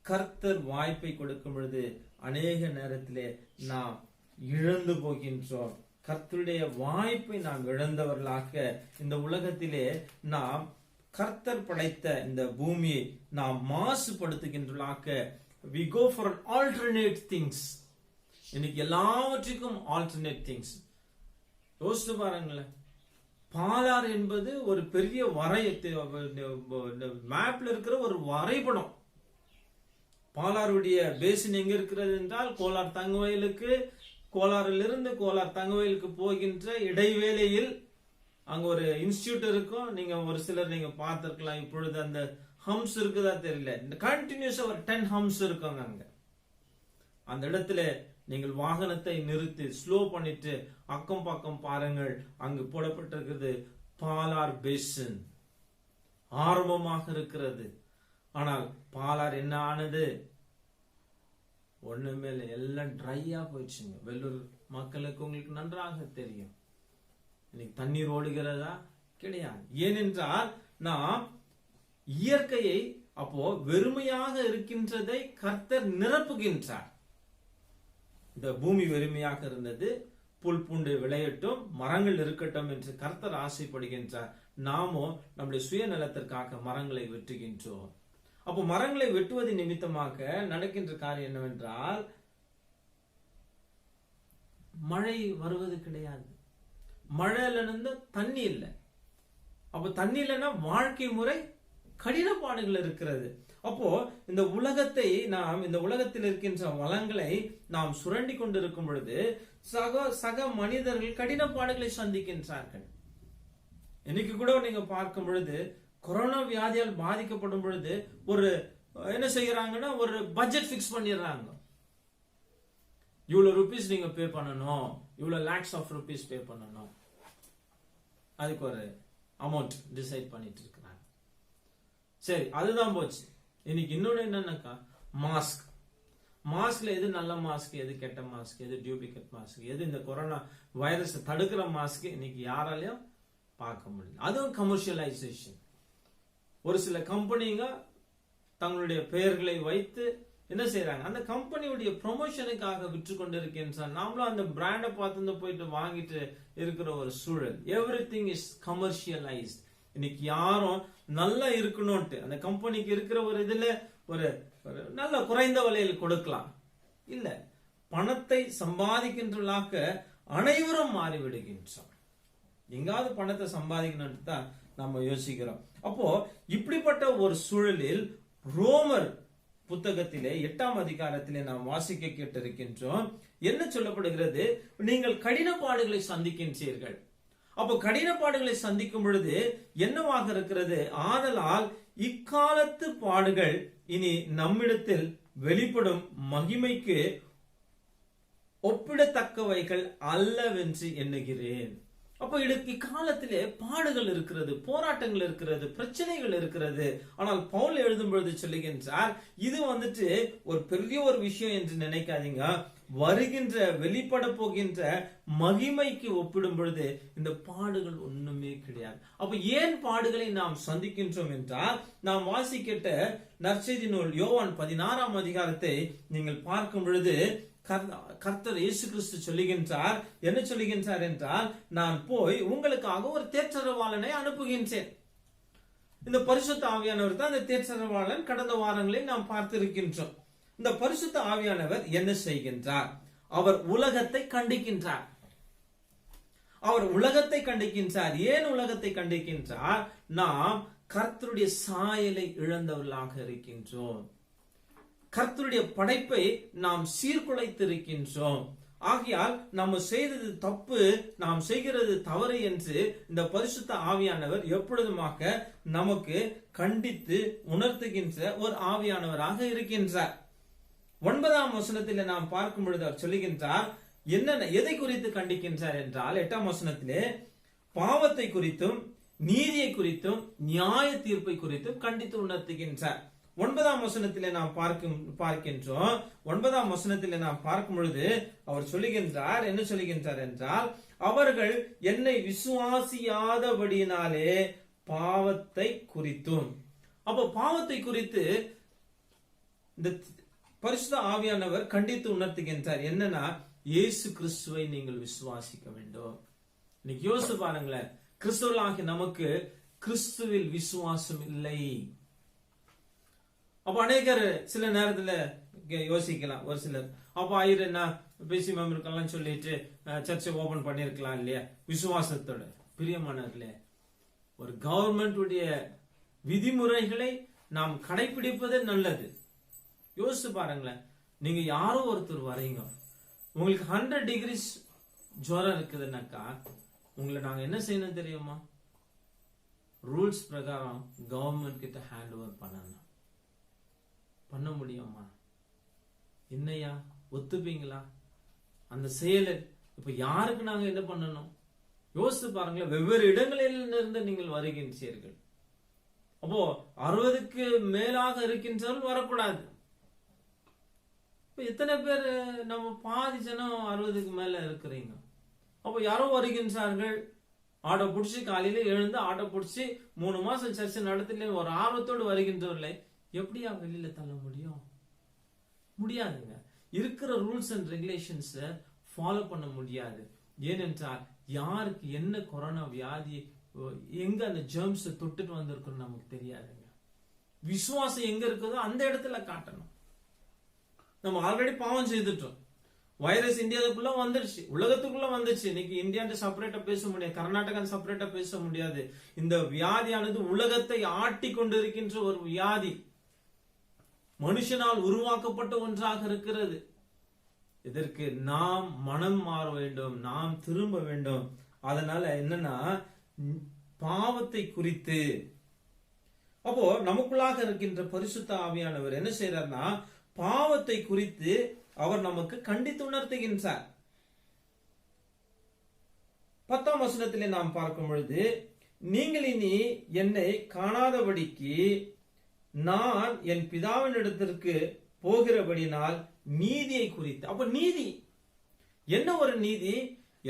கர்த்தர் வாய்ப்பை கொடுக்கும் பொழுது அநேக நேரத்திலே நாம் இழந்து போகின்றோம். கர்த்தருடைய வாய்ப்பை நாம் இழந்தவர்களாக இந்த உலகத்திலே நாம் கர்த்தர் படைத்த இந்த பூமியை நாம் மாசுபடுத்துகின்றவர்களாக we go for an alternate things. இன்னைக்கு எல்லாவற்றுக்கும் alternate things. யோசித்து பாருங்களேன். பாலார் என்பது ஒரு பெரிய மேப்ல இருக்கிற ஒரு வரைபடம். பாலாருடைய பேசின் எங்க இருக்கிறது என்றால், கோலார் தங்கவயலுக்கு, கோலாரிலிருந்து கோலார் தங்கவயலுக்கு போகின்ற இடைவேளையில் அங்க ஒரு இன்ஸ்டிடியூட் இருக்கும். நீங்க ஒரு சிலர் நீங்க பார்த்திருக்கலாம். இப்பொழுது அந்த ஹம்ஸ் இருக்குதா தெரியல, கண்டினியூஸா ஒரு 10 ஹம்ஸ் இருக்குங்க அங்க. அந்த இடத்துல நீங்கள் வாகனத்தை நிறுத்தி ஸ்லோ பண்ணிட்டு அக்கம் பக்கம் பாருங்கள். அங்கு போடப்பட்டிருக்கிறது பாலார் பேசின் ஆரம்பமாக இருக்கிறது. ஆனால் பாலார் என்ன ஆனது? ஒண்ணுமே இல்லை, எல்லாம் ட்ரையா போயிடுச்சுங்க. வெள்ளூர் மக்களுக்கு உங்களுக்கு நன்றாக தெரியும். இன்னைக்கு தண்ணீர் ஓடுகிறதா? கிடையாது. ஏனென்றால் நாம் இயற்கையை அப்போ வெறுமையாக இருக்கின்றதை கர்த்தர் நிரப்புகின்றார். இந்த பூமி வெறுமையாக இருந்தது, புல் பூண்டு விளையட்டும், மரங்கள் இருக்கட்டும் என்று கர்த்தர் ஆசைப்படுகின்றார். நாமோ நம்முடைய சுயநலத்திற்காக மரங்களை வெட்டுகின்றோம். அப்போ மரங்களை வெட்டுவது நிமித்தமாக நடக்கின்ற காரியம் என்னவென்றால், மழை வருவது கிடையாது. மழை இல்லைன்னா தண்ணி இல்லை. அப்போ தண்ணி இல்லைன்னா வாழ்க்கை முறை கடினப்பாடுகள் இருக்கிறது. அப்போ இந்த உலகத்தை நாம், இந்த உலகத்தில் இருக்கின்ற வளங்களை நாம் சுரண்டி கொண்டிருக்கும் பொழுது சக மனிதர்கள் கடினப்பாடுகளை சந்திக்கின்றார்கள். இன்னைக்கு கூட நீங்க பார்க்கும் பொழுது கொரோனா வியாதியால் பாதிக்கப்படும் பொழுது ஒரு என்ன செய்யறாங்கன்னா, ஒரு பட்ஜெட் பிக்ஸ் பண்ணிடுறாங்க. இவ்வளவு ருபீஸ் நீங்க பே பண்ணணும், இவ்வளவு லேக்ஸ் ஆஃப் ருபீஸ் பே பண்ணணும், அதுக்கு ஒரு அமௌண்ட் டிசைட் பண்ணிட்டு இருக்கிறாங்க. சரி, அதுதான் போச்சு. இன்னைக்கு இன்னொன்னு என்னன்னாக்கா, மாஸ்க்ல எது நல்ல மாஸ்க், எது கெட்ட மாஸ்க், எது டியூப்ளிகேட் மாஸ்க், எது இந்த கொரோனா வைரஸ் தடுக்கிற மாஸ்க் இன்னைக்கு யாராலையும் பார்க்க முடியல. அதுவும் கமர்ஷியலைசேஷன். ஒரு சில கம்பெனிங்க தங்களுடைய பெயர்களை வைத்து என்ன செய்யறாங்க, அந்த கம்பெனியுடைய ப்ரொமோஷனுக்காக விற்று கொண்டு இருக்கின்ற நாமளும் அந்த பிராண்டை பார்த்து போயிட்டு வாங்கிட்டு இருக்கிற ஒரு சூழல். Everything is commercialised. இன்னைக்கு யாரும் நல்லா இருக்கணும்ட்டு அந்த கம்பெனிக்கு இருக்கிற ஒரு இதுல ஒரு நல்ல குறைந்த விலையில் கொடுக்கலாம் இல்ல, பணத்தை சம்பாதிக்கின்றவர்களாக அனைவரும் மாறிவிடுகின்றோம். எங்காவது பணத்தை சம்பாதிக்கணும்னு தான் நம்ம யோசிக்கிறோம். அப்போ இப்படிப்பட்ட ஒரு சூழலில் ரோமர் புத்தகத்திலே 8ஆம் அதிகாரத்திலே நாம் வாசிக்க கேட்டிருக்கின்றோம். என்ன சொல்லப்படுகிறது, நீங்கள் கடினப்பாடுகளை சந்திக்கின்றீர்கள். அப்போ கடினப்பாடுகளை சந்திக்கும் பொழுது என்னவாக இருக்கிறது, ஆதலால் இக்காலத்து பாடுகள் இனி நம்மிடத்தில் வெளிப்படும் மகிமைக்கு ஒப்பிடத்தக்கவைகள் அல்லவென்று எண்ணுகிறேன். அப்போ இக்காலத்திலே பாடுகள் இருக்கிறது, போராட்டங்கள் இருக்கிறது, பிரச்சனைகள் இருக்கிறது. ஆனால் பவுல் எழுதும் பொழுது சொல்லுகின்றார், இது ஒரு பெரிய ஒரு விஷயம் என்று நினைக்காதீங்க. வருகின்ற வெளிப்பட போகின்ற மகிமைக்கு ஒப்பிடும் பொழுது இந்த பாடுகள் ஒண்ணுமே கிடையாது. அப்ப ஏன் பாடுகளை நாம் சந்திக்கின்றோம் என்றால், நாம் வாசிக்கிட்ட நற்செய்தி நூல் யோவான் 16ஆம் அதிகாரத்தை நீங்கள் பார்க்கும் பொழுது கர்த்தர் இயேசு கிறிஸ்து சொல்லுகின்றார். என்ன சொல்லுகின்றார் என்றால், நான் போய் உங்களுக்காக ஒரு தேற்றரவாளனை அனுப்புகின்றேன். இந்த பரிசுத்த ஆவியானவர் தான் அந்த தேற்றரவாளன். கடந்த வாரங்களில் நாம் பார்த்திருக்கின்றோம். இந்த பரிசுத்த ஆவியானவர் என்ன செய்கின்றார், அவர் உலகத்தை கண்டிக்கின்றார். அவர் உலகத்தை கண்டிக்கின்றார். ஏன் உலகத்தை கண்டிக்கின்றார், நாம் கர்த்தருடைய சாயலை இழந்தவர்களாக இருக்கின்றோம். கர்த்தருடைய படைப்பை நாம் சீர்குலைத்திருக்கின்றோம். ஆகையால் நம்ம செய்தது தப்பு, நாம் செய்கிறது தவறு என்று இந்த பரிசுத்த ஆவியானவர் எப்பொழுதுமாக நமக்கு கண்டித்து உணர்த்துகின்ற ஒரு ஆவியானவராக இருக்கின்றார். 9ஆம் வசனத்திலே நாம் பார்க்கும் பொழுது அவர் சொல்லுகின்றார், என்னென்ன எதை குறித்து கண்டிக்கின்றார் என்றால், 8ஆம் வசனத்திலே பாவத்தை குறித்தும் நீதியை குறித்தும் நியாய தீர்ப்பை குறித்தும் கண்டித்து உணர்த்துகின்றார். 9ஆம் வசனத்திலே நாம் பார்க்கின்றோம். 9ஆம் வசனத்திலே நாம் பார்க்கும் பொழுது அவர் சொல்லுகின்றார், என்ன சொல்லுகின்றார் என்றால், அவர்கள் என்னை விசுவாசியாதபடியினாலே பாவத்தை குறித்தும். அப்போ பாவத்தை குறித்து இந்த பரிசுத்த ஆவியானவர் கண்டித்து உணர்த்துகின்றார். என்னன்னா, இயேசு கிறிஸ்துவை நீங்கள் விசுவாசிக்க வேண்டும். இன்னைக்கு யோசிச்சு பாருங்களேன், கிறிஸ்துவர்களாகிய நமக்கு கிறிஸ்துவில் விசுவாசம் இல்லை. அப்ப அநேகர் சில நேரத்துல யோசிக்கலாம், ஒரு சிலர் அப்ப ஆயிரம் என்ன பேசி மெம்பருக்கெல்லாம் சொல்லிட்டு சர்ச்சை ஓபன் பண்ணிருக்கலாம் இல்லையா, விசுவாசத்தோட. பிரியமானவர்களே, ஒரு கவர்மெண்ட் உடைய விதிமுறைகளை நாம் கடைபிடிப்பது நல்லது. யோசிச்சு பாருங்களேன், நீங்க யாரோ ஒருத்தர் வரீங்க, உங்களுக்கு 100 டிகிரிஸ் ஜுரம் இருக்குதுன்னாக்கா உங்களை நாங்க என்ன செய்யணும் தெரியுமா, ரூல்ஸ் பிரகாரம் கவர்மெண்ட் கிட்ட ஹேண்ட் ஓவர் பண்ணணும். பண்ண முடியுமா? என்னையா ஒத்துப்பீங்களா அந்த செயலை? இப்ப யாருக்கு நாங்க என்ன பண்ணணும் யோசித்து பாருங்களேன். வெவ்வேறு இடங்களில் இருந்து நீங்கள் வருகின்றீர்கள். அப்போ 60க்கு மேலாக இருக்கின்றவர்கள் வரக்கூடாது. இப்ப எத்தனை பேர், நம்ம பாதி ஜனம் 60க்கு மேல இருக்கிறீங்க. அப்போ யாரோ வருகின்றார்கள், ஆட்டோ பிடிச்சி காலையில எழுந்து ஆட்டோ பிடிச்சி 3 மாசம் சர்ச்சை நடத்தல ஒரு ஆர்வத்தோடு வருகின்றவர்களை எப்படியா வெளியில தள்ள முடியும்? முடியாதுங்க. இருக்கிற ரூல்ஸ் அண்ட் ரெகுலேஷன்ஸ் ஃபாலோ பண்ண முடியாது. ஏனென்றால் யாருக்கு என்ன கொரோனா வியாதி எங்க அந்த ஜெர்ம்ஸ் தொட்டுட்டு வந்திருக்குன்னு நமக்கு தெரியாதுங்க. விசுவாசம் எங்க இருக்குதோ அந்த இடத்துல காட்டணும். நம்ம ஆல்ரெடி பாவம் செய்துட்டோம். வைரஸ் இந்தியாவுக்குள்ள வந்துருச்சு, உலகத்துக்குள்ள வந்துருச்சு. இன்னைக்கு இந்தியாண்ட செப்பரேட்டா பேச முடியாது, கர்நாடகா செப்பரேட்டா பேச முடியாது. இந்த வியாதியானது உலகத்தை ஆட்டி கொண்டிருக்கின்ற ஒரு வியாதி, மனுஷனால் உருவாக்கப்பட்ட ஒன்றாக இருக்கிறது. இதற்கு நாம் மனம் மாற வேண்டும், நாம் திரும்ப வேண்டும். அதனால என்னன்னா பாவத்தை குறித்து அப்போ நமக்குள்ளாக இருக்கின்ற பரிசுத்த ஆவியானவர் என்ன செய்யறார்னா பாவத்தை குறித்து அவர் நமக்கு கண்டித்து உணர்த்துகின்றார். 10ஆம் வசனத்திலே நாம் பார்க்கும் பொழுது, நீங்கள் இனி என்னை காணாதபடிக்கு நான் என் பிதாவின் இடத்திற்கு போகிறபடினால் நீதியை குறித்து. அப்ப நீதி என்ன? ஒரு நீதி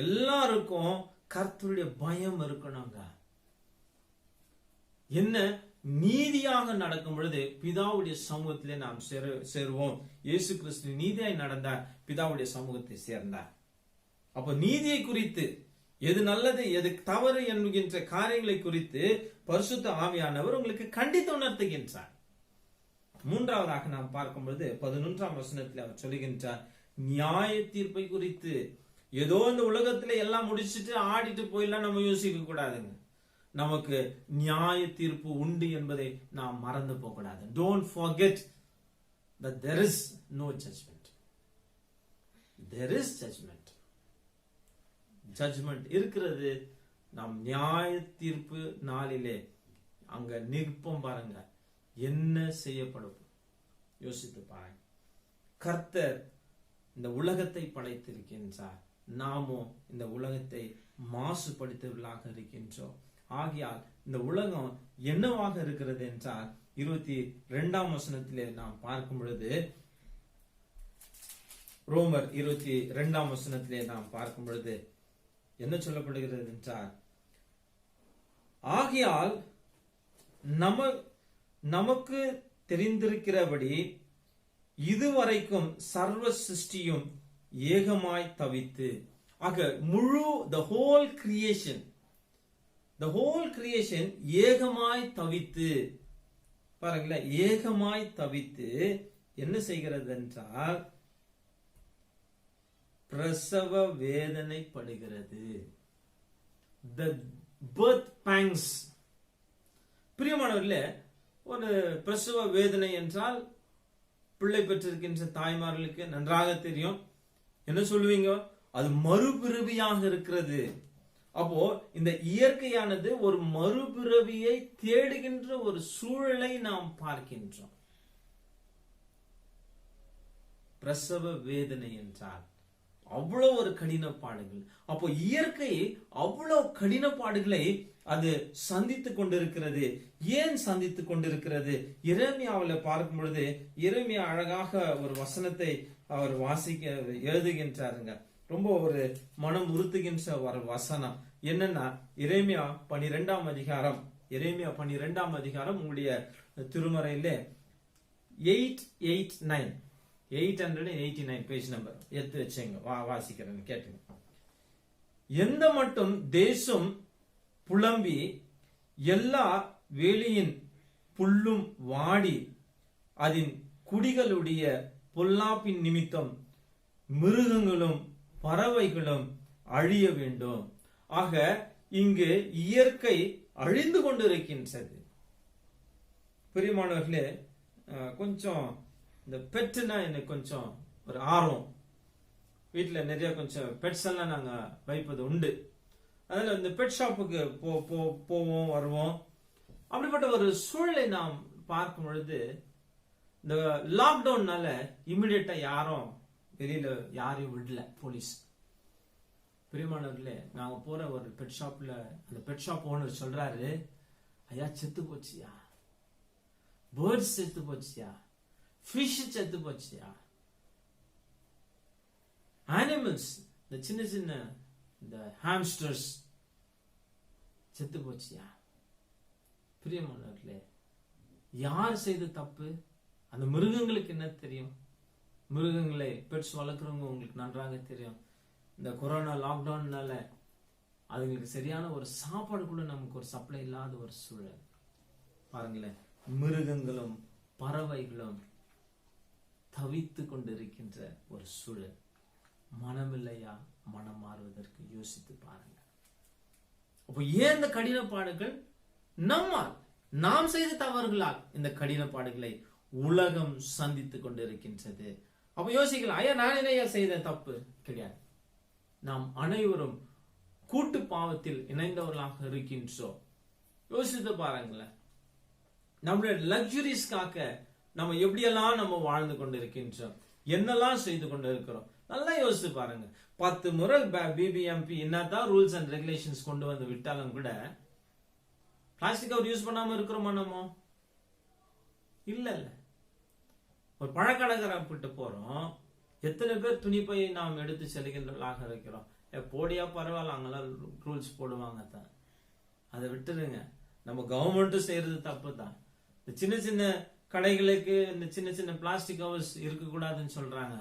எல்லாருக்கும் கர்த்தருடைய பயம் இருக்கணுங்க. என்ன? நீதியாக நடக்கும் பொழுது பிதாவுடைய சமூகத்திலே நாம் சேருவோம். இயேசு கிறிஸ்து நீதியாய் நடந்தார், பிதாவுடைய சமூகத்தை சேர்ந்தார். அப்ப நீதியை குறித்து, எது நல்லது எது தவறு என்கின்ற காரியங்களை குறித்து பரிசுத்த ஆவியானவர் உங்களுக்கு கண்டித்து உணர்த்துகின்றார். 3வதாக நாம் பார்க்கும்போது 11ஆம் வசனத்தில் அவர் சொல்லுகின்றார் நியாய தீர்ப்பை குறித்து. ஏதோ இந்த உலகத்துல எல்லாம் முடிச்சுட்டு ஆடிட்டு போயிடலாம் நம்ம யோசிக்க கூடாதுங்க. நமக்கு நியாய தீர்ப்பு உண்டு என்பதை நாம் மறந்து போக கூடாது. Don't forget that there is no judgment. There is judgment. Judgment இருக்கிறது. நாம் நியாய தீர்ப்பு நாளிலே அங்க நிற்போம் பாருங்க. என்ன செய்யப்படும் யோசித்து பாருங்க. கர்த்தர் இந்த உலகத்தை படைத்திருக்கின்றார், நாமோ இந்த உலகத்தை மாசுபடுத்தவர்களாக இருக்கின்றோம். ஆகையால் இந்த உலகம் என்னவாக இருக்கிறது என்றால் 22ஆம் வசனத்திலே நாம் பார்க்கும் பொழுது, ரோமர் 22ஆம் வசனத்திலே நாம் பார்க்கும் பொழுது என்ன சொல்லப்படுகிறது என்றால், ஆகையால் நமக்கு தெரிந்திருக்கிறபடி இதுவரைக்கும் சர்வ சிருஷ்டியும் ஏகமாய் தவித்து. ஆக முழு the whole creation ஏகமாய் தவித்து. பாருங்களேன், ஏகமாய் தவித்து என்ன செய்கிறது என்றால் பிரசவ வேதனைப்படுகிறது. the birth pangs. பிரியமானவர்களே, ஒரு பிரசவ வேதனை என்றால் பிள்ளை பெற்றிருக்கின்ற தாய்மார்களுக்கு நன்றாக தெரியும். என்ன சொல்லுவீங்க? அது மறுபிறவியாக இருக்கிறது. அப்போ இந்த இயற்கையானது ஒரு மறுபிறவியை தேடுகின்ற ஒரு சூழலை நாம் பார்க்கின்றோம். பிரசவ வேதனை என்றால் அவ்வளவு ஒரு கடினப்பாடுகள். அப்போ இயற்கை அவ்வளவு கடினப்பாடுகளை அது சந்தித்துக் கொண்டிருக்கிறது. ஏன் சந்தித்துக் கொண்டிருக்கிறது? எரேமியாவில் பார்க்கும் பொழுது எரேமியா அழகாக ஒரு வசனத்தை அவர் வாசிக்க எழுதுகின்றாருங்க. ரொம்ப ஒரு மனம் உறுத்துகின்ற ஒரு வசனம் என்னன்னா, எரேமியா 12ஆம் அதிகாரம். எரேமியா 12ஆம் அதிகாரம் உங்களுடைய திருமறையிலே 889 பேஜ் நம்பர் எடுத்து வச்சுங்க, வாசிக்கிறேன் கேட்டுங்க. எந்த மட்டும் தேசம் புலம்பி எல்லா வேலியின் புல்லும் வாடி அதன் குடிகளுடைய பொல்லாப்பின் நிமித்தம் மிருகங்களும் பறவைகளும் அழிய வேண்டும். ஆக இங்கு இயற்கை அழிந்து கொண்டிருக்கின்றது. பிரியமானவர்களே, கொஞ்சம் இந்த பெட்னா எனக்கு கொஞ்சம் ஒரு ஆர்வம். வீட்டில் நிறைய கொஞ்சம் பெட்ஸ் எல்லாம் நாங்க வைப்பது உண்டு. அதனால இந்த பெட் ஷாப்புக்கு போவோம் வருவோம். அப்படிப்பட்ட ஒரு சூழலை நாம் பார்க்கும் பொழுது இந்த லாக்டவுன்னால இமிடியேட்டா யாரும் வெளியில யாரையும் விடல போலீஸ். பிரியமானவர்களே, நாங்க போற ஒரு பெட் ஷாப்ல அந்த பெட் ஷாப் ஓனர் சொல்றாரு, ஐயா செத்து போச்சியா, பேர்ட்ஸ் செத்து போச்சியா, ஃபிஷ் செத்து போச்சியா, அனிமல்ஸ் இந்த சின்ன சின்ன இந்த ஹாம்ஸ்டர்ஸ் செத்து போச்சியா? பிரியமானவர்களே, யார் செய்த தப்பு? அந்த மிருகங்களுக்கு என்ன தெரியும்? மிருகங்களை பெட்ஸ் வளர்க்குறவங்க உங்களுக்கு நன்றாக தெரியும். இந்த கொரோனா லாக்டவுன்னால அதுங்களுக்கு சரியான ஒரு சாப்பாடு கூட நமக்கு ஒரு சப்ளை இல்லாத ஒரு சூழல். பாருங்களேன், மிருகங்களும் பறவைகளும் தவித்து கொண்டிருக்கின்ற ஒரு சூழல். மனமில்லையா? மனம் மாறுவதற்கு யோசித்து பாருங்க. அப்போ ஏன் இந்த கடினப்பாடுகள்? நம்மால், நாம் செய்த தவறுகளால் இந்த கடினப்பாடுகளை உலகம் சந்தித்துக் கொண்டிருக்கின்றது. அப்ப யோசிக்கலாம், ஐயா நான் என்ன செய்த தப்பு? கிடையாது. நாம் அனைவரும் கூட்டு பாவத்தில் இணைந்தவர்களாக இருக்கின்றோம். யோசித்து பாருங்களேன், நம்முடைய லக்ஸுரிஸ்க்காக நம்ம எப்படியெல்லாம் நம்ம வாழ்ந்து கொண்டிருக்கின்றோம், என்னெல்லாம் செய்து கொண்டு இருக்கிறோம். நல்லா யோசிச்சு பாருங்க. 10 முறை பிபிஎம்பி என்னதான் ரூல்ஸ் அண்ட் ரெகுலேஷன்ஸ் கொண்டு வந்து விட்டாலும் கூட பிளாஸ்டிக் கவர் யூஸ் பண்ணாம இருக்கிறோமா? நம்ம இல்ல. ஒரு பழக்கடைக்காரர்கிட்ட போறோம், எத்தனை பேர் துணிப்பை நாம் எடுத்து செல்கின்றவர்களாக இருக்கிறோம். போடியா பரவாயில்ல, அங்கெல்லாம் ரூல்ஸ் போடுவாங்க தான், அதை விட்டுருங்க. நம்ம கவர்மெண்ட்டும் செய்யறது தப்பு தான். இந்த சின்ன சின்ன கடைகளுக்கு இந்த சின்ன சின்ன பிளாஸ்டிக் கவர்ஸ் இருக்கக்கூடாதுன்னு சொல்றாங்க.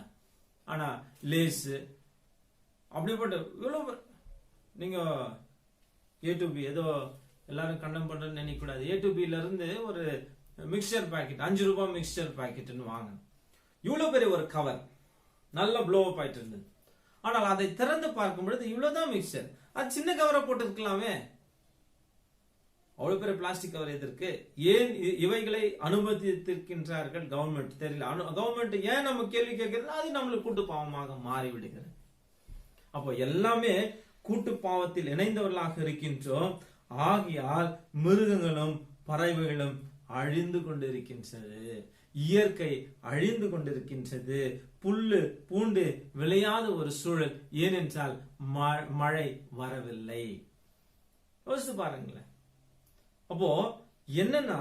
ஆனா லேஸ் அப்படிப்பட்ட இவ்வளவு நீங்க A2B ஏதோ எல்லாரும் கண்டம் பண்றேன்னு நினைக்க கூடாது. A2Bல இருந்து ஒரு மிக்சர் பாக்கெட் 5 ரூபாய் மிக்சர் பாக்கெட்னு வாங்கணும். இவ்வளவு பெரிய ஒரு கவர் நல்ல ப்ளோ அப் ஆயிட்டு இருந்தது. ஆனால் அதை திறந்து பார்க்கும் பொழுது இவ்வளவுதான் மிக்சர். அது சின்ன கவரை போட்டு இருக்கலாமே. அவ்வளவு பெரிய பிளாஸ்டிக் கவர் எதற்கு? ஏன் இவைகளை அனுமதித்திருக்கின்றார்கள் கவர்மெண்ட் தெரியல. கவர்மெண்ட் ஏன் நம்ம கேள்வி கேட்கிறது? அது நம்மளுக்கு கூட்டு பாவமாக மாறி விடுகிறது. அப்போ எல்லாமே கூட்டு பாவத்தில் இணைந்தவர்களாக இருக்கின்றோம். ஆகியால் மிருகங்களும் பறவைகளும் அழிந்து கொண்டிருக்கின்றது, இயற்கை அழிந்து கொண்டிருக்கின்றது, புல்லு பூண்டு விளையாத ஒரு சூழல். ஏனென்றால் மழை வரவில்லை. யோசித்து பாருங்களேன். அப்போ என்னன்னா,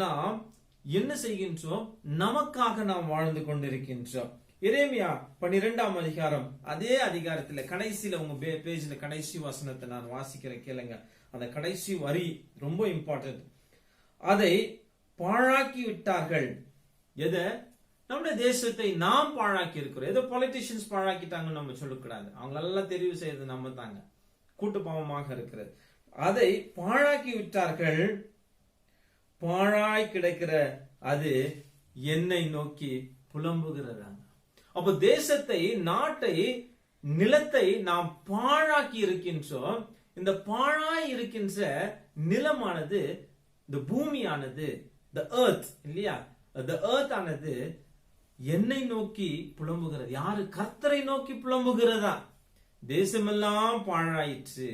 நாம் என்ன செய்கின்றோம்? நமக்காக நாம் வாழ்ந்து கொண்டிருக்கின்றோம். எரேமியா 12ஆம் அதிகாரம், அதே அதிகாரத்துல கடைசியில உங்க பேஜ்ல கடைசி வசனத்தை நான் வாசிக்கிறேன், கேளுங்க. அந்த கடைசி வரி ரொம்ப இம்பார்ட்டன்ட். அதை பாழாக்கி விட்டார்கள். எதை? நம்முடைய தேசத்தை நாம் பாழாக்கி இருக்கிறோம். ஏதோ பொலிட்டிஷியன்ஸ் பாழாக்கிட்டாங்கன்னு நம்ம சொல்லக்கூடாது. அவங்களெல்லாம் தெரிவு செய்யறது நம்ம தாங்க. கூட்டு பாவமாக இருக்கிறது. அதை பாழாக்கி விட்டார்கள். பாழாய் கிடக்கிற அது என்னை நோக்கி புலம்புகிறதாங்க. அப்ப தேசத்தை, நாட்டை, நிலத்தை நாம் பாழாக்கி இருக்கின்றோம். இந்த பாழாய் இருக்கின்ற நிலமானது, இந்த பூமியானது, the earth இல்லையா, the earth ஆனது என்னை நோக்கி புலம்புகிறது. யாரு? கர்த்தரை நோக்கி புலம்புகிறதா. தேசமெல்லாம் பாழாயிற்று,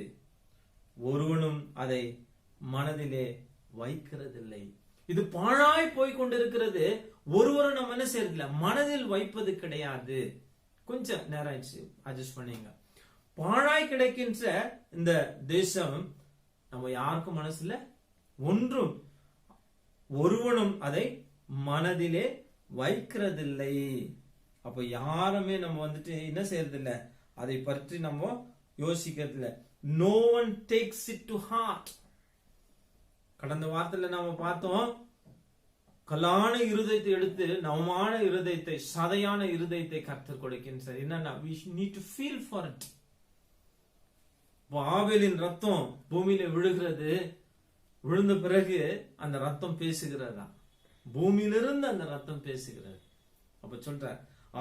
ஒருவனும் அதை மனதிலே வைக்கிறதில்லை. இது பாழாய் போய் கொண்டிருக்கிறது, ஒருவரும் நம்ம என்ன செய்யறதில்ல, மனதில் வைப்பது கிடையாது. கொஞ்சம் நேரம் ஆயிடுச்சு, அட்ஜஸ்ட் பண்ணீங்க. பாழாய் கிடைக்கின்ற இந்த தேசம் நம்ம யாருக்கும் மனசுல ஒன்றும் ஒருவனும் அதை மனதிலே வைக்கிறதில்லை. அப்ப யாருமே நம்ம வந்துட்டு என்ன செய்யறது இல்ல, அதை பற்றி நம்ம யோசிக்கிறது இல்ல. No one takes it to heart. கடந்த வாரத்துல நாம பார்த்தோம், கல்லான இருதயத்தை எடுத்து நவமான இருதயத்தை, சதையான இருதயத்தை கர்த்தர் கொடுக்கின்றார். என்னன்னா, we need to feel for it. ஆபேலின் ரத்தம் பூமியில விழுகிறது, விழுந்த பிறகு அந்த ரத்தம் பேசுகிறதா, பூமியிலிருந்து அந்த ரத்தம் பேசுகிறது. அப்ப சொல்ற,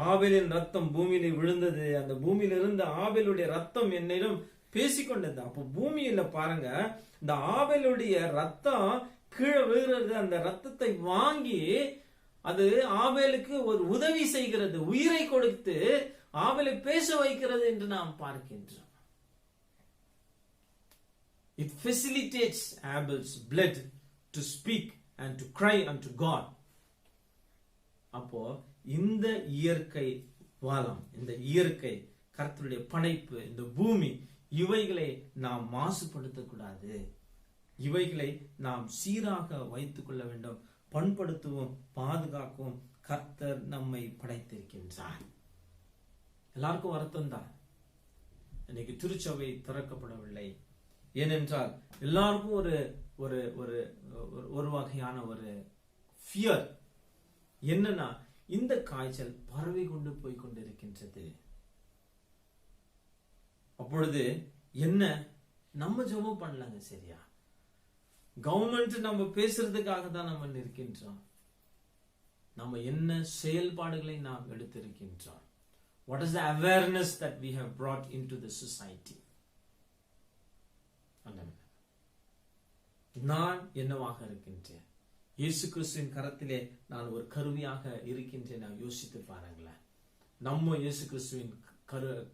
ஆபேலின் ரத்தம் பூமியில விழுந்தது, அந்த பூமியிலிருந்து ஆபேலுடைய ரத்தம் என்னிடம் பேசிக்கொண்டது. அப்போ பூமியில பாருங்க, இந்த ஆபேலுடைய ரத்தம் கீழே விழுகிறது. அந்த ரத்தத்தை வாங்கி அது ஆபேலுக்கு ஒரு உதவி செய்கிறது, உயிரை கொடுத்து ஆபேலை பேச வைக்கிறது என்று நாம் பார்க்கின்றோம். It facilitates Abel's blood to speak and to cry unto God. அப்போ இந்த இயற்கை வளம், இந்த இயற்கை கர்த்தருடைய படைப்பு, இந்த பூமி, இவைகளை நாம் மாசுபடுத்தக்கூடாது. இவைகளை நாம் சீராக வைத்துக் கொள்ள வேண்டும், பண்படுத்துவோம், பாதுகாக்கவும் கர்த்தர் நம்மை படைத்திருக்கின்றார். எல்லாருக்கும் வருத்தம் தான். இன்னைக்கு திருச்சபை திறக்கப்படவில்லை. ஏனென்றால் எல்லாருக்கும் ஒரு ஒரு ஒரு ஒரு வகையான ஒரு ஃபியர் என்னன்னா, இந்த காய்ச்சல் பரவி கொண்டு போய் கொண்டிருக்கின்றது. அப்பொழுது என்ன, நம்ம ஜெபம் பண்ணலாங்க, சரியா? கவர்மெண்ட் நம்ம பேசுறதுக்காக தான் நம்ம இருக்கின்றோம். நம்ம என்ன செயல்பாடுகளை நாம் எடுத்திருக்கின்றோம்? What is the awareness that we have brought into the society? நான் என்னவாக இருக்கின்றேன்? இயேசு கிறிஸ்துவின் கரத்திலே நான் ஒரு கருவியாக இருக்கின்றேன். நான் யோசித்து பாருங்களேன். நம்ம இயேசு கிறிஸ்துவின்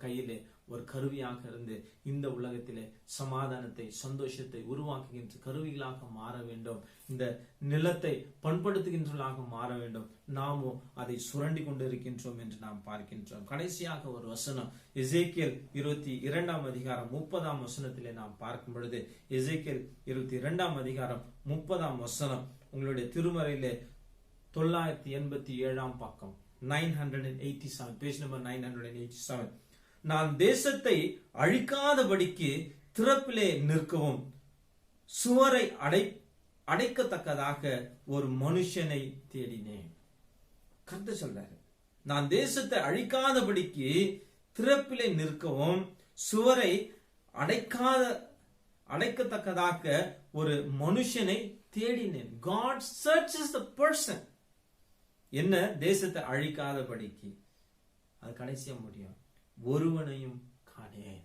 கையிலே ஒரு கருவியாக இருந்து இந்த உலகத்திலே சமாதானத்தை, சந்தோஷத்தை உருவாக்குகின்ற கருவிகளாக மாற வேண்டும். இந்த நிலத்தை பண்படுத்துகின்றவர்களாக மாற வேண்டும். நாமும் அதை சுரண்டி கொண்டிருக்கின்றோம் என்று நாம் பார்க்கின்றோம். கடைசியாக ஒரு வசனம், எசேக்கியேல் 22 அதிகாரம் 30 வசனத்திலே நாம் பார்க்கும் பொழுது, எசேக்கியேல் 22 அதிகாரம் 30 வசனம் உங்களுடைய திருமறையிலே 987 பக்கம், 987, பேஜ் நம்பர் 987. நான் தேசத்தை அழிக்காதபடிக்கு திறப்பிலே நிற்கவும் சுவரை அடைக்கத்தக்கதாக ஒரு மனுஷனை தேடினேன். கர்த்தர் சொல்றாரு, நான் தேசத்தை அழிக்காதபடிக்கு திறப்பிலே நிற்கவும் சுவரை அடைக்கத்தக்கதாக ஒரு மனுஷனை தேடினேன். God searches the person. என்ன, தேசத்தை அழிக்காதபடிக்கு. அது கடைசியா முடியும், ஒருவனையும் காணேன்.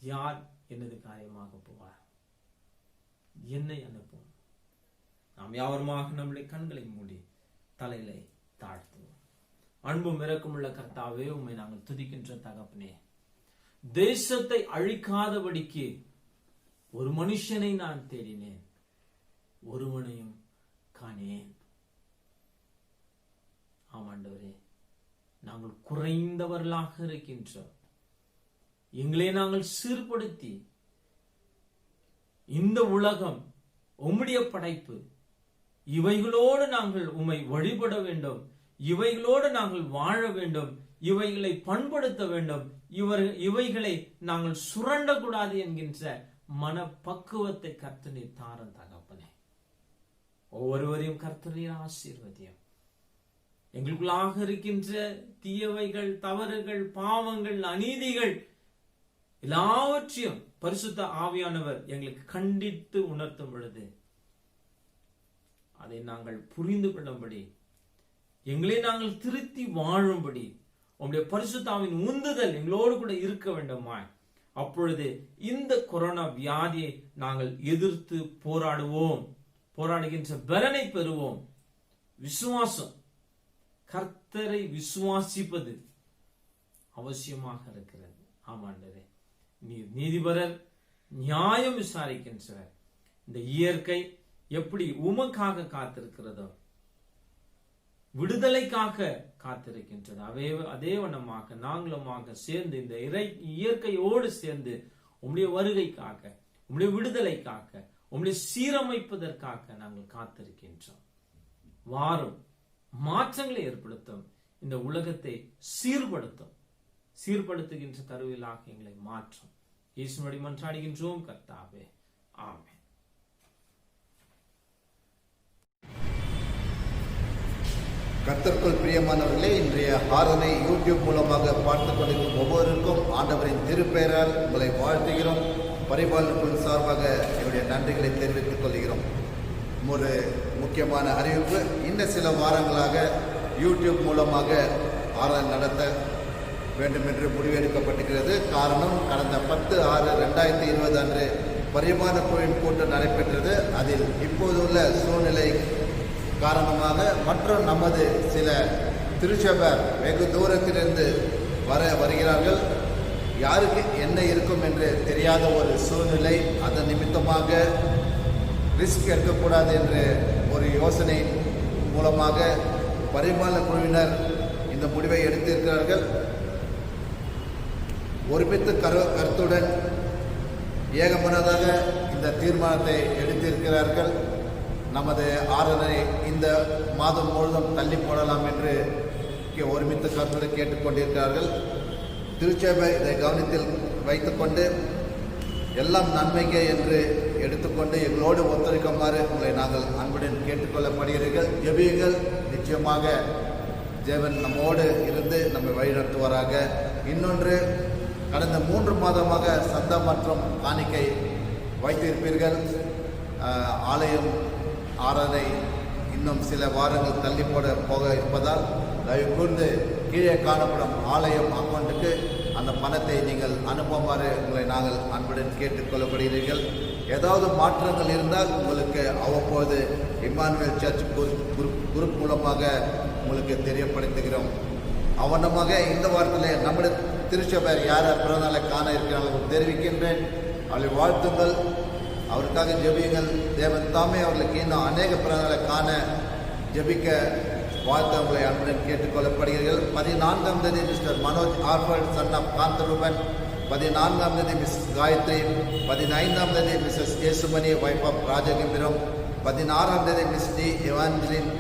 யார் எனது காரியமாக போவார்? என்னை அனுப்பும். நாம் யாவருமாக நம்முடைய கண்களை மூடி தலையிலே தாழ்த்துவோம். அன்பும் இரக்கமுள்ள கர்த்தாவே, உம்மை நாங்கள் துதிக்கின்ற தகப்பனே, தேசத்தை அழிக்காதபடிக்கு ஒரு மனுஷனை நான் தேடினேன், ஒருவனையும் காணேன். ஆமாண்டவரே, நாங்கள் குறைந்தவர்களாக இருக்கின்றோம். எங்களை நாங்கள் சீர்படுத்தி இந்த உலகம் உம்முடைய படைப்பு, இவைகளோடு நாங்கள் உம்மை வழிபட வேண்டும், இவைகளோடு நாங்கள் வாழ வேண்டும், இவைகளை பண்படுத்த வேண்டும், இவைகளை நாங்கள் சுரண்டக்கூடாது என்கின்ற மனப்பக்குவத்தை கர்த்தர் நீர் தாரும் தகப்பனே. ஒவ்வொருவரையும் கர்த்தர் நீர் ஆசீர்வதியும். எங்களுக்குள்ளாக இருக்கின்ற தீயவைகள், தவறுகள், பாவங்கள், அநீதிகள் எல்லாவற்றையும் பரிசுத்த ஆவியானவர் எங்களுக்கு கண்டித்து உணர்த்தும் பொழுது அதை நாங்கள் புரிந்து கொள்ளும்படி, எங்களை நாங்கள் திருத்தி வாழும்படி உங்களுடைய பரிசுத்தாவின் உந்துதல் எங்களோடு கூட இருக்க வேண்டுமா? அப்பொழுது இந்த கொரோனா வியாதியை நாங்கள் எதிர்த்து போராடுவோம், போராடுகின்ற பலனை பெறுவோம். விசுவாசம், கர்த்தரை விசுவாசிப்பது அவசியமாக இருக்கிறது. ஆமாண்டரே, நீர் நீதிபரர், நியாயம் விசாரிக்கின்றவர். இந்த இயற்கை எப்படி உமக்காக காத்திருக்கிறதோ, விடுதலைக்காக காத்திருக்கின்றது, அதே வண்ணமாக நாங்களுமாக சேர்ந்து இந்த இயற்கையோடு சேர்ந்து உம்முடைய வருகைக்காக, உம்முடைய விடுதலைக்காக, உம்முடைய சீரமைப்பதற்காக நாங்கள் காத்திருக்கின்றோம். வாரும், மாற்றங்களை ஏற்படுத்தும், இந்த உலகத்தை சீர்படுத்துகின்ற கருவிலாக எங்களை மாற்றும். இயேசுவை மன்றாடுகின்றோம் கர்த்தாவே, ஆமென். கர்த்தருக்குள் பிரியமானவர்களே, இன்றைய ஆராதனை யூடியூப் மூலமாக பார்த்துக் கொண்டிருக்கும் ஒவ்வொருவருக்கும் ஆண்டவரின் திருப்பெயரால் உங்களை வாழ்த்துகிறோம். பரிபாலனுக்குள் சார்பாக என்னுடைய நன்றிகளை தெரிவித்துக் கொள்கிறோம். ஒரு முக்கியமான அறிவிப்பு, இன்னும் சில வாரங்களாக யூடியூப் மூலமாக ஆராதனை நடத்த வேண்டும் என்று முடிவெடுக்கப்பட்டிருக்கிறது. காரணம், கடந்த 10/6/2020 அன்று பரிமாண குழுவின் கூட்டம் நடைபெற்றது. அதில் இப்போதுள்ள சூழ்நிலை காரணமாக மற்றும் நமது சில திருச்சபையார் வெகு தூரத்திலிருந்து வருகிறார்கள். யாருக்கு என்ன இருக்கும் என்று தெரியாத ஒரு சூழ்நிலை. அதன் நிமித்தமாக ரிஸ்க் எடுக்கக்கூடாது என்று ஒரு யோசனை மூலமாக பரிமாண குழுவினர் இந்த முடிவை எடுத்திருக்கிறார்கள். ஒருமித்த கருத்துடன் ஏகமனதாக இந்த தீர்மானத்தை எடுத்திருக்கிறார்கள். நமது ஆராதனை இந்த மாதம் முழுவதும் தள்ளி போடலாம் என்று ஒருமித்த கருத்துடன் கேட்டுக்கொண்டிருக்கிறார்கள். திருச்சபை இதை கவனத்தில் வைத்துக்கொண்டு எல்லாம் நன்மைக்கே என்று எடுத்துக்கொண்டு எங்களோடு ஒத்துழைக்குமாறு உங்களை நாங்கள் அன்புடன் கேட்டுக்கொள்ளப்படுகிறீர்கள். ஜெபியுங்கள். நிச்சயமாக தேவன் நம்மோடு இருந்து நம்மை வழிநடத்துவாராக. இன்னொன்று, கடந்த 3 மாதமாக சந்தம் மற்றும் காணிக்கை வைத்திருப்பீர்கள். ஆலயம் ஆராதனை இன்னும் சில வாரங்கள் தள்ளி போக இருப்பதால் தயவு கூர்ந்து கீழே காணப்படும் ஆலயம் அக்கௌண்ட்டுக்கு அந்த பணத்தை நீங்கள் அனுப்புமாறு உங்களை நாங்கள் அன்புடன் கேட்டுக்கொள்ளப்படுகிறீர்கள். ஏதாவது மாற்றங்கள் இருந்தால் உங்களுக்கு அவ்வப்போது இம்மானுவேல் சர்ச் குரூப் மூலமாக உங்களுக்கு தெரியப்படுத்துகிறோம். அவனமாக இந்த வாரத்தில் நம்முடைய திருச்சபையர் யார் பிறந்தநாளை காண இருக்கிறார்கள் தெரிவிக்கின்றேன். அவளை வாழ்த்துங்கள், அவருக்காக ஜெபியுங்கள். தேவன் தாமே அவர்களுக்கு இன்னும் அநேக பிறந்தநாளை காண ஜெபிக்க வாழ்த்து உங்களை அன்புடன் கேட்டுக்கொள்ளப்படுகிறீர்கள். 14ஆம் தேதி மிஸ்டர் மனோஜ் ஆர்ஃபர்ட் சன் ஆஃப் காந்தரூபன், 14ஆம் தேதி மிஸ்ஸஸ் காயத்ரி, 15ஆம் தேதி Mrs Esumani wife of Rajagambeeram, 16ஆம் தேதி miss D Evangeline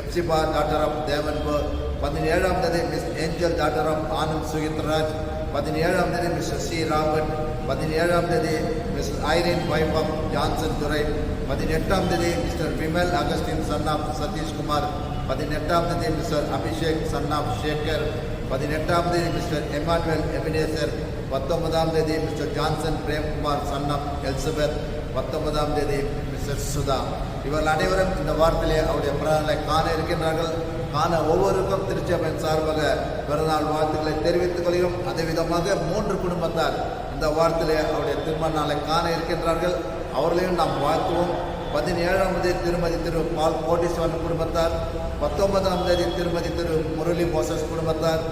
Hephzibah daughter of Devanbar, 17ஆம் தேதி miss Angel daughter of Anand Sugithraj, 17ஆம் தேதி மிஸ்டர் சி ராபர்ட், 17ஆம் தேதி miss Irene wife of Johnson Durai, 18ஆம் தேதி mister Vimal Augustine son of Sathishkumar, 18ஆம் தேதி mister Abhishek son of Sekar, 18ஆம் தேதி மிஸ்டர் எமானுவேல் எபினேசர், 19ஆம் தேதி mister Johnson Premkumar son of Elizabeth, 19ஆம் தேதி மிஸ்டர் சுதா. இவர்கள் அனைவரும் இந்த வாரத்திலே அவருடைய பிறந்தநாளை காண இருக்கின்றார்கள். காண ஒவ்வொருக்கும் திருச்சபையின் சார்பாக பிறந்தநாள் வாழ்த்துக்களை தெரிவித்துக் கொள்கிறோம். அதே விதமாக 3 குடும்பத்தார் இந்த வாரத்திலே அவருடைய திருமண நாளை காண இருக்கின்றார்கள். அவர்களையும் நாம் வாழ்த்துவோம். 17ஆம் தேதி திருமதி திரு பால் கோட்டீஸ்வரன் குடும்பத்தார், 19ஆம் தேதி திருமதி திரு முரளி மோசஸ் குடும்பத்தார்,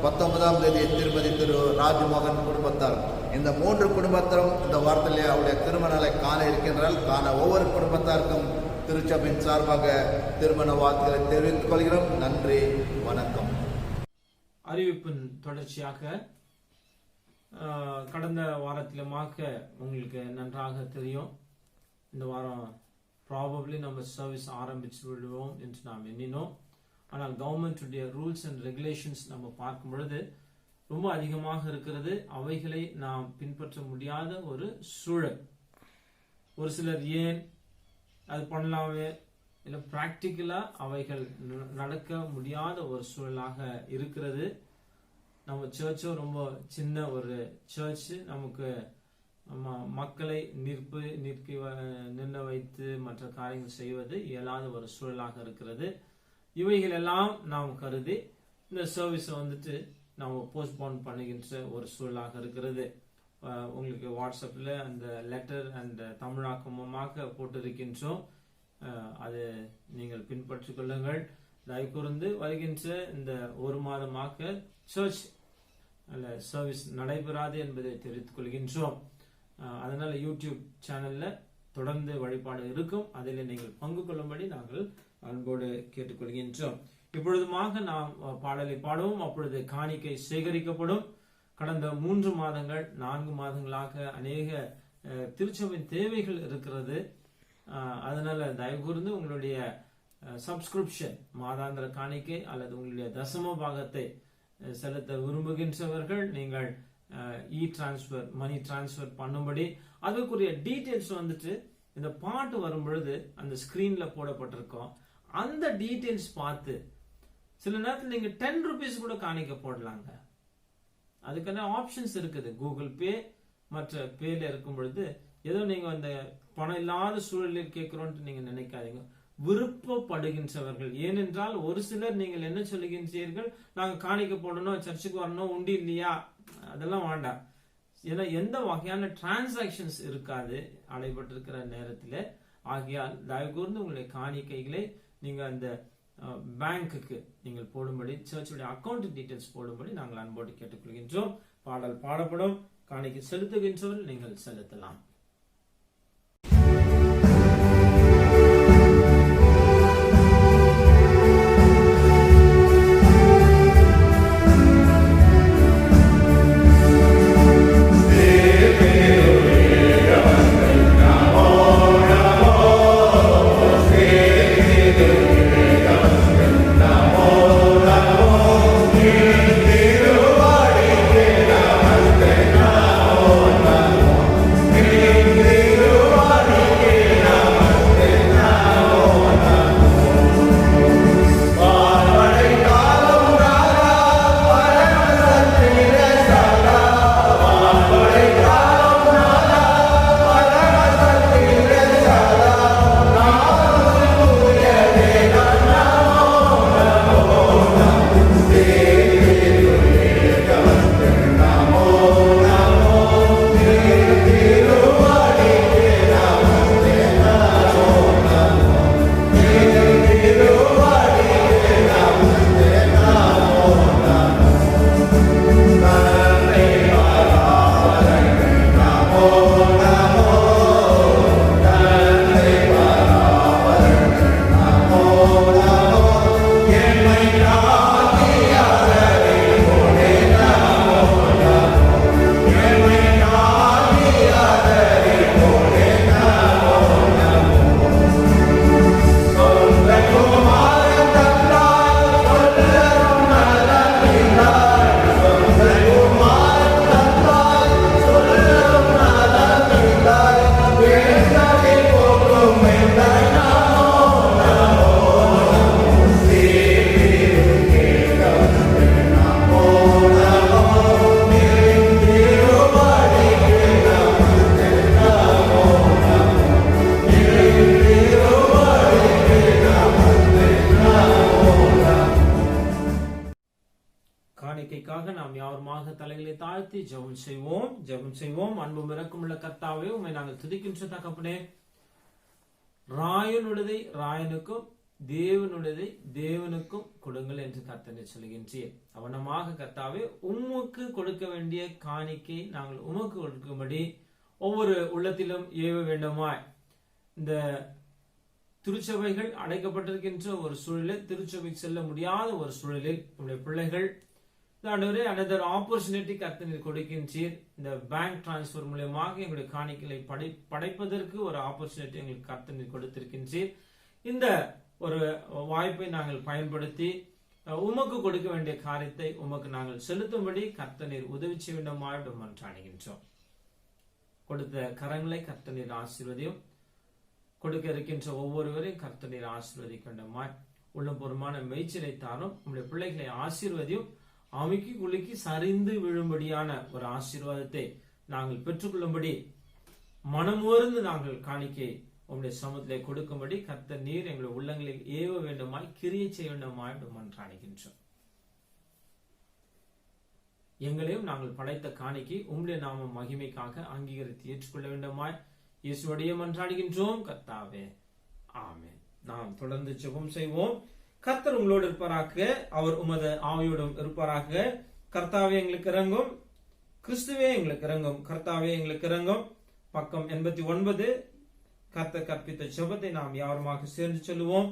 19ஆம் தேதி திருமதி திரு ராஜ்மோகன் குடும்பத்தார். இந்த 3 குடும்பத்தாரும் இந்த வாரத்திலே அவருடைய திருமண நாளை காண இருக்கின்றார்கள். காண ஒவ்வொரு குடும்பத்தாருக்கும் திருச்சபையின் சார்பாக திருமண வாழ்த்துக்களை தெரிவித்துக் கொள்கிறோம். நன்றி, வணக்கம். அறிவிப்பின் தொடர்ச்சியாக கடந்த வாரத்திலுமாக உங்களுக்கு நன்றாக தெரியும், இந்த வாரம் ப்ராபப்ளி நம்ம சர்வீஸ் ஆரம்பிச்சு விடுவோம் என்று நாம் எண்ணினோம். ஆனால் கவர்மெண்ட்டுடைய ரூல்ஸ் அண்ட் ரெகுலேஷன்ஸ் நம்ம பார்க்கும் பொழுது ரொம்ப அதிகமாக இருக்கிறது. அவைகளை நாம் பின்பற்ற முடியாத ஒரு சூழல். ஒரு சிலர் ஏன் அது பண்ணலாமே, இல்லை ப்ராக்டிக்கலா அவைகள் நடக்க முடியாத ஒரு சூழலாக இருக்கிறது. நம்ம சர்ச்சும் ரொம்ப சின்ன ஒரு சர்ச். நமக்கு மக்களை நிற்க வைத்து மற்ற காரியங்கள் செய்வது இயலாத ஒரு சூழலாக இருக்கிறது. இவைகள் எல்லாம் நாம் கருதி இந்த சர்வீஸை வந்துட்டு நாம் போஸ்ட்போன் பண்ணுகின்ற ஒரு சூழலாக இருக்கிறது. உங்களுக்கு வாட்ஸ்அப்பில் அந்த லெட்டர் அண்ட் தமிழாக்கமாக போட்டிருக்கின்றோம். அது நீங்கள் பின்பற்றிக் கொள்ளுங்கள். தயவு கூர்ந்து வருகின்ற இந்த 1 மாதமாக சர்ச் சர்வீஸ் நடைபெறாது என்பதை தெரிவித்துக் கொள்கின்றோம். அதனால யூடியூப் சேனல்ல தொடர்ந்து வழிபாடு இருக்கும். அதில் நீங்கள் பங்கு கொள்ளும்படி நாங்கள் அன்போடு கேட்டுக்கொள்கின்றோம். இப்பொழுதுமாக நாம் பாடலை பாடுவோம். அப்பொழுது காணிக்கை சேகரிக்கப்படும். கடந்த 3 மாதங்கள் 4 மாதங்களாக அநேக திருச்சபையின் தேவைகள் இருக்கிறது. அதனால தயவு கூர்ந்து உங்களுடைய சப்ஸ்கிரிப்ஷன் மாதாந்திர காணிக்கை அல்லது உங்களுடைய தசம பாகத்தை செலுத்த விரும்புகின்றவர்கள் நீங்கள் டிரான்ஸ்ஃபர் மணி டிரான்ஸ்ஃபர் பண்ணும்படி அதுக்குரிய டீட்டெயில்ஸ் வந்துட்டு இந்த பாட்டு வரும் பொழுது அந்த ஸ்கிரீன்ல போடப்பட்டிருக்கோம். அந்த டீட்டெயில்ஸ் பார்த்து சில நேரத்தில் நீங்க 10 ரூபீஸ் கூட காணிக்க போடலாங்க. அதுக்கான ஆப்ஷன்ஸ் இருக்குது. கூகுள் பே மற்ற பேல இருக்கும் பொழுது ஏதோ நீங்க அந்த பணம் இல்லாத சூழலில் கேட்கிறோம்னு நீங்க நினைக்காதீங்க. விருப்பப்படுகின்றவர்கள், ஏனென்றால் ஒரு சிலர் நீங்கள் என்ன சொல்லுகின்றீர்கள், நாங்க காணிக்க போடணும், சர்ச்சுக்கு வரணும், உண்டி இல்லையா, அதெல்லாம் வேண்டாம். ஏன்னா எந்த வகையான டிரான்சாக்சன்ஸ் இருக்காது அடைபட்டிருக்கிற நேரத்தில். ஆகையால் தயவு கூர்ந்து உங்களுடைய காணிக்கைகளை நீங்க அந்த பேங்க்குக்கு நீங்கள் போடும்படி, சர்ச்சுடைய அக்கௌண்ட் டீடைல்ஸ் போடும்படி நாங்கள் அன்போடு கேட்டுக்கொள்கின்றோம். பாடல் பாடப்படும். காணிக்கை செலுத்துகின்றவர்கள் நீங்கள் செலுத்தலாம். Namo காணிக்கைக்காக நாம் யாருமாக தலைகளை தாழ்த்தி ஜெபம் செய்வோம். அன்பும் இரக்கமுள்ள கர்த்தாவே, உம்மை நாங்கள் துதிக்கின்ற தகப்பனே, ராயனுடையதை ராயனுக்கும் தேவனுடையதை தேவனுக்கும் கொடுங்கள் என்று கர்த்தனை சொல்கின்றீர். அவனமாக கர்த்தாவே, உமக்கு கொடுக்க வேண்டிய காணிக்கை நாங்கள் உமக்கு கொடுக்கும்படி ஒவ்வொரு உள்ளத்திலும் ஏவ வேண்டுமாய். இந்த திருச்சபைகள் அடைக்கப்பட்டிருக்கின்ற ஒரு சூழலில், திருச்சபைக்கு செல்ல முடியாத ஒரு சூழலில் உங்களுடைய பிள்ளைகள் another opportunity கர்த்தர் கொடுக்கின்றீர். இந்த பேங்க் டிரான்ஸ்பர் மூலமாக எங்களுடைய காணிக்கைகளை படைப்பதற்கு ஒரு ஆப்பர்ச்சுனிட்டி எங்களுக்கு கர்த்தர் கொடுத்திருக்கின்றீர். இந்த ஒரு வாய்ப்பை நாங்கள் பயன்படுத்தி உமக்கு கொடுக்க வேண்டிய காரியத்தை உமக்கு நாங்கள் செலுத்தும்படி கர்த்தர் உதவி செய்ய வேண்டுமாய் மன்றாடுகின்றோம். கொடுத்த கரங்களை கர்த்தர் ஆசீர்வதியும். கொடுக்க இருக்கின்ற ஒவ்வொருவரையும் கர்த்தர் ஆசீர்வதிக்க வேண்டுமாய். உள்ளம் பொறுமான மேய்ச்சலை தாரும். உங்களுடைய பிள்ளைகளை ஆசீர்வதியும். அமுக்கி குலுக்கி சரிந்து விழும்படியான ஒரு ஆசீர்வாதத்தை நாங்கள் பெற்றுக்கொள்ளும்படி மனமுவர்ந்து நாங்கள் காணிக்கை உங்களுடைய சமூகத்திலே கொடுக்கும்படி கர்த்தர் நீர் எங்களுடைய உள்ளங்களில் ஏவ வேண்டுமாய், கிரியை செய்ய வேண்டுமாய் மன்றாடுகின்றோம். எங்களையும் நாங்கள் படைத்த காணிக்கை உங்களுடைய நாம மகிமைக்காக அங்கீகரித்து ஏற்றுக்கொள்ள வேண்டுமாய் இயேசுவோடைய மன்றாடுகின்றோம் கர்த்தாவே, ஆமென். நாம் தொடர்ந்து ஜெபம் செய்வோம். கர்த்தர் உங்களோடு இருப்பாராக, அவர் உமது ஆவியோடும் இருப்பாராக. கர்த்தாவே எங்களுக்கு இறங்கும், கிறிஸ்துவே எங்களுக்கு இறங்கும், கர்த்தாவே எங்களுக்கு இறங்கும். பக்கம் 89. கர்த்தர் கற்பித்த ஜெபத்தை நாம் யாருமாக சேர்ந்து சொல்லுவோம்.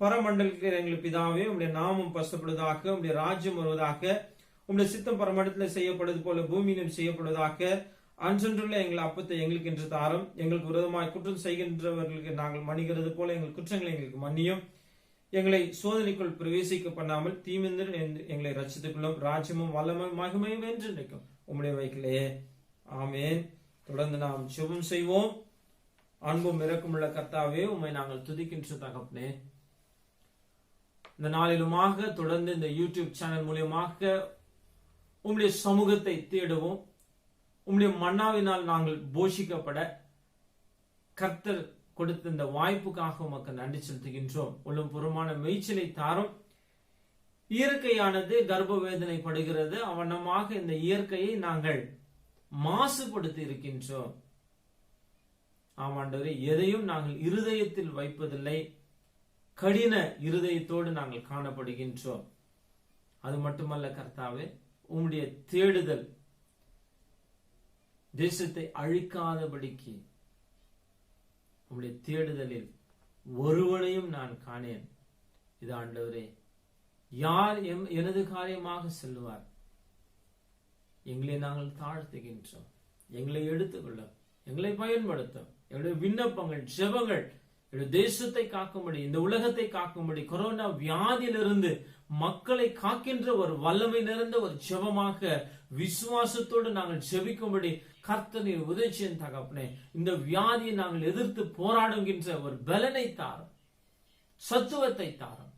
பரமண்டலத்தில் எங்களுக்கு பிதாவே, உம்முடைய நாமம் பசுப்படுவதாக, உம்முடைய ராஜ்யம் வருவதாக, உம்முடைய சித்தம் பரமண்டலத்தில் செய்யப்படுவது போல பூமியிலும் செய்யப்படுவதாக. அன்றன்றுள்ள எங்கள் அப்பத்தை எங்களுக்கு என்று தாரும். எங்களுக்கு விரோதமாய் குற்றம் செய்கின்றவர்களுக்கு நாங்கள் மன்னிக்கிறது போல எங்கள் குற்றங்களை எங்களுக்கு மன்னியும். எங்களை சோதனைக்குள் பிரவேசிக்க பண்ணாமல் தீமிந்து எங்களை ரட்சித்துக் கொள்ளும். ராஜ்யமும் வல்லமும் மகிமையும் என்று நிற்கும் உம்முடைய வைக்கலே, ஆமேன். தொடர்ந்து நாம் ஜெபம் செய்வோம். அன்பும் இரக்கமுள்ள கர்த்தாவே, உம்மை நாங்கள் துதிக்கின்ற தகப்பனே, இந்த நாளிலுமாக தொடர்ந்து இந்த யூடியூப் சேனல் மூலியமாக உம்முடைய சமூகத்தை தேடுவோம். உம்முடைய மன்னாவினால் நாங்கள் போஷிக்கப்பட கர்த்தர் கொடுத்த இந்த வாய்ப்புக்காக உமக்கு நன்றி செலுத்துகின்றோம். உள்ளம் புறமான மேய்ச்சலை தாரும். இயற்கையானது கர்ப்ப வேதனை படுகிறது. அவனமாக இந்த இயற்கையை நாங்கள் மாசுபடுத்தி இருக்கின்றோம். ஆமாண்டவரே, எதையும் நாங்கள் இருதயத்தில் வைப்பதில்லை. கடின இருதயத்தோடு நாங்கள் காணப்படுகின்றோம். அது மட்டுமல்ல கர்த்தாவே, உம்முடைய தேடுதல் தேசத்தை அழிக்காதபடிக்கு உம்முடைய தேடுதலில் ஒருவனையும் நான் காணேன். இது ஆண்டவரே, யார் எனது காரியமாக செல்வார்? எங்களை நாங்கள் தாழ்த்துகின்றோம். எங்களை எடுத்துக்கொள்ளும், எங்களை பயன்படுத்தும். எங்களுடைய விண்ணப்பங்கள், ஜெபங்கள் தேசத்தை காக்கும்படி, இந்த உலகத்தை காக்கும்படி, கொரோனா வியாதியிலிருந்து மக்களை காக்கின்ற ஒரு வல்லமை நிறைந்த ஒரு ஜெபமாக விசுவாசத்தோடு நாங்கள் ஜெபிக்கும்படி கர்த்தர் உதவியின் தகப்பனே, இந்த வியாதியை நாங்கள் எதிர்த்து போராடுகின்ற ஒரு பலனை தாரும், சத்துவத்தை தாரும்.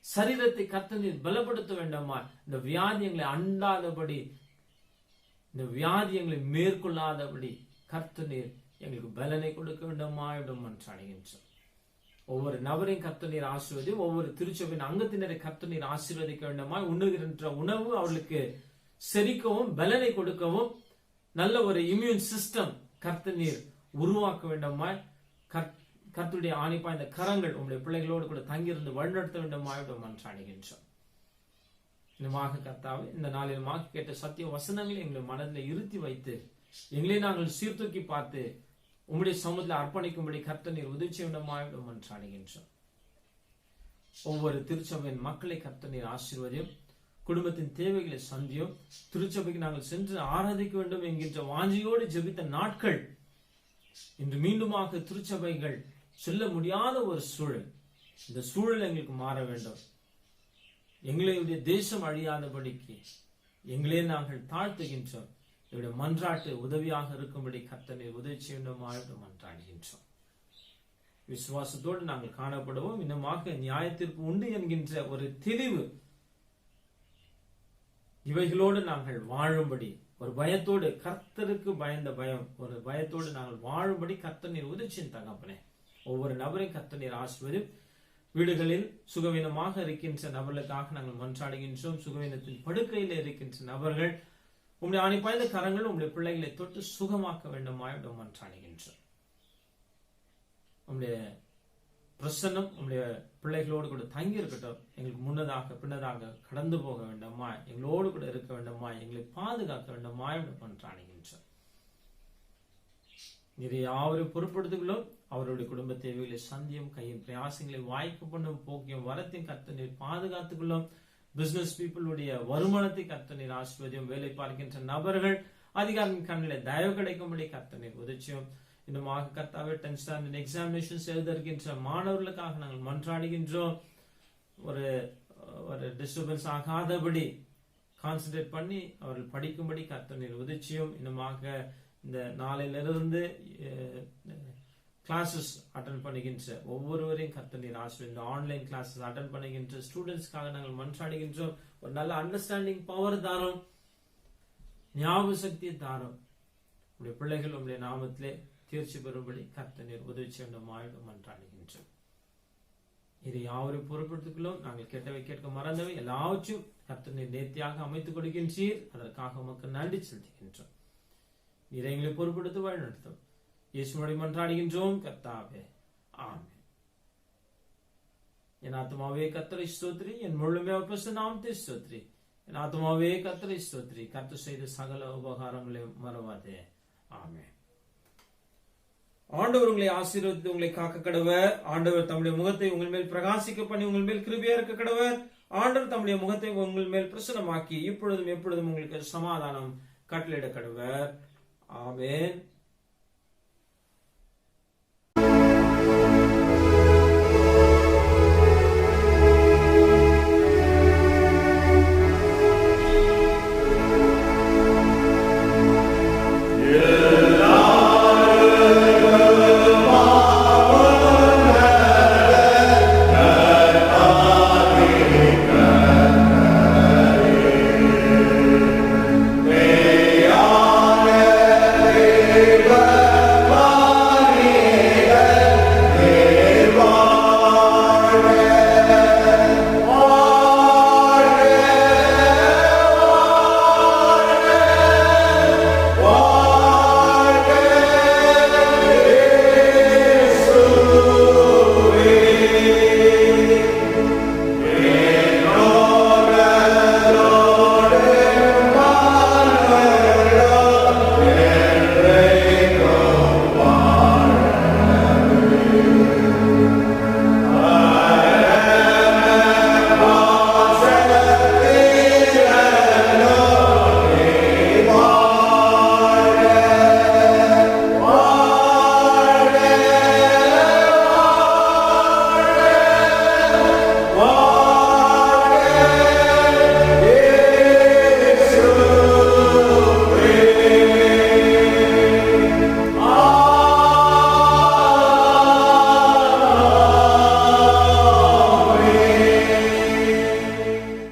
சரீரத்தை கர்த்தர் பலப்படுத்த வேண்டாமா? இந்த வியாதி எங்களை அண்டாதபடி, இந்த வியாதி எங்களை மேற்கொள்ளாதபடி கர்த்தர் எங்களுக்கு பலனை கொடுக்க வேண்டுமா என்று மன்றாடுகின்றோம். ஒவ்வொரு நபரையும் கர்த்தர் ஆசீர்வதி, ஒவ்வொரு திருச்சபையின் அங்கத்தினரை கர்த்தர் ஆசீர்வதிக்க வேண்டுமா? உண்ணுகின்ற உணவு அவர்களுக்கு செரிக்கவும் பலனை கொடுக்கவும் நல்ல ஒரு இம்யூன் சிஸ்டம் கர்த்தர் உருவாக்க வேண்டுமா? கர்த்தருடைய ஆணிப்பா இந்த கரங்கள் உங்களுடைய பிள்ளைகளோடு கூட தங்கியிருந்து வழிநடத்த வேண்டுமா என்று மன்றாடுகின்றோம். இன்னுமாக கர்த்தாவே, இந்த நாளிலுமாக கேட்ட சத்திய வசனங்களை எங்களை மனதில் இருத்தி வைத்து எங்களை நாங்கள் சீர்தூக்கி பார்த்து உம்முடைய சமூகத்தில் அர்ப்பணிக்கும்படி கர்த்தர் உதவி செய்ய வேண்டுமா என்று மன்றாடுகின்றோம். ஒவ்வொரு திருச்சபையின் மக்களை கர்த்தர் ஆசீர்வதியும், குடும்பத்தின் தேவைகளை சந்தியும். திருச்சபைக்கு நாங்கள் சென்று ஆராதிக்க வேண்டும் என்கின்ற வாஞ்சியோடு ஜெபித்த நாட்கள் இன்று மீண்டுமாக திருச்சபைகள் செல்ல முடியாத ஒரு சூழல். இந்த சூழல் எங்களுக்கு மாற வேண்டும். எங்களுடைய தேசம் அழியாதபடிக்கு எங்களே நாங்கள் தாழ்த்துகின்றோம். இவருடைய மன்றாட்டு உதவியாக இருக்கும்படி கர்த்தரை உதவி செய்ய வேண்டுமா என்று மன்றாடுகின்றோம். விசுவாசத்தோடு நாங்கள் காணப்படுவோம். இன்னமாக நியாயத்திற்கு உண்டு என்கின்ற ஒரு தெளிவு இவைகளோடு நாங்கள் வாழும்படி, ஒரு பயத்தோடு, கர்த்தருக்கு பயந்த பயம், ஒரு பயத்தோடு நாங்கள் வாழும்படி கர்த்தர் உதவியின் தகப்பனே, ஒவ்வொரு நபரையும் கர்த்தர் ஆசீர்வதி. வீடுகளில் சுகவீனமாக இருக்கின்ற நபர்களுக்காக நாங்கள் மன்றாடுகின்றோம். சுகவீனத்தின் படுக்கையில் இருக்கின்ற நபர்கள் உங்களுடைய ஆணிப்பாய்ந்த கரங்கள் உங்களுடைய பிள்ளைகளை தொட்டு சுகமாக்க வேண்டுமாய் மன்றாடுகின்றோம். உங்களுடைய பிரசன்னம் உங்களுடைய பிள்ளைகளோடு கூட தங்கி இருக்கட்டும். எங்களுக்கு முன்னதாக பின்னதாக கடந்து போக வேண்டாமா, எங்களோடு கூட இருக்க வேண்டாமா, எங்களை பாதுகாக்க வேண்டாமா மன்றாடுகின்றோம். இது யாவரும் பொறுப்படுத்துகளோ அவருடைய குடும்ப தேவைகளை சந்தியும் கையின் பிரயாசங்களை வாய்ப்பு பண்ணும் போக்கியும் வரத்தையும் கர்த்தர் நீர் பாதுகாத்துக்கொள்ளும். பிசினஸ் பீப்புளுடைய வருமானத்தை கர்த்தர் நீர் ஆசீர்வதியும். வேலை பார்க்கின்ற நபர்கள் அதிகாரின் கண்ணில் தயவு கிடைக்கும்படி கர்த்தர் நீர் உதவியும். இன்னுமாக கர்த்தாவே 10th ஸ்டாண்டர்ட் எக்ஸாமினேஷன்ஸ் எழுதிருக்கின்ற மாணவர்களுக்காக நாங்கள் மன்றாடுகின்றோம். ஒரு டிஸ்டர்பன்ஸ் ஆகாதபடி கான்சென்ட்ரேட் பண்ணி அவர்கள் படிக்கும்படி கர்த்தர் நீர் உதவியும். இன்னுமாக இந்த நாளிலிருந்து கிளாஸஸ் அட்டன் பண்ணுகின்ற ஒவ்வொருவரையும் கர்த்தர் நீர் ஆசீர்வதியும். இந்த ஆன்லைன் கிளாஸஸ் அட்டன் பண்ணுகின்ற ஸ்டூடெண்ட்ஸ்க்காக நாங்கள் மன்றாடுகின்றோம். ஒரு நல்ல அண்டர்ஸ்டாண்டிங் பவர் தாரும், ஞாபக சக்தியை தாரும். உங்களுடைய பிள்ளைகள் உங்களுடைய நாமத்திலே தேர்ச்சி பெறும்படி கர்த்தர் நீர் உதவி செய்யுமாறு மன்றாடுகின்றோம். இதை யாவரும் பொறுப்படுத்திக்கொள்ளும். நாங்கள் கேட்டவை கேட்க மறந்தவை எல்லாவற்றையும் கர்த்தர் நீர் நேர்த்தியாக அமைத்துக் கொடுக்கின்றீர். அதற்காக உமக்கு நன்றி செலுத்துகின்றோம். நீர் எங்களை பொறுப்படுத்தி வழிநடத்தும். இயேசுவோடு மன்றாடுகின்றோம் கர்த்தாவே, ஆமென். என் ஆத்துமாவே கர்த்தரை ஸ்தோத்திரி, என் முழுமையாக பரிசுத்த நாமத்தை ஸ்தோத்திரி. என் ஆத்துமாவே கர்த்தரை ஸ்தோத்திரி, கர்த்தர் செய்த சகல உபகாரங்களை மறவாதே. ஆமென். ஆண்டவர் உங்களை ஆசீர்வதித்து உங்களை காக்க கடவர். ஆண்டவர் தம்முடைய முகத்தை உங்கள் மேல் பிரகாசிக்க பண்ணி உங்கள் மேல் கிருபையா இருக்க கடவர். ஆண்டவர் தம்முடைய முகத்தை உங்கள் மேல் பிரசன்னமாக்கி இப்பொழுதும் எப்பொழுதும் உங்களுக்கு சமாதானம் கட்டளையிட கடவர். ஆமென்.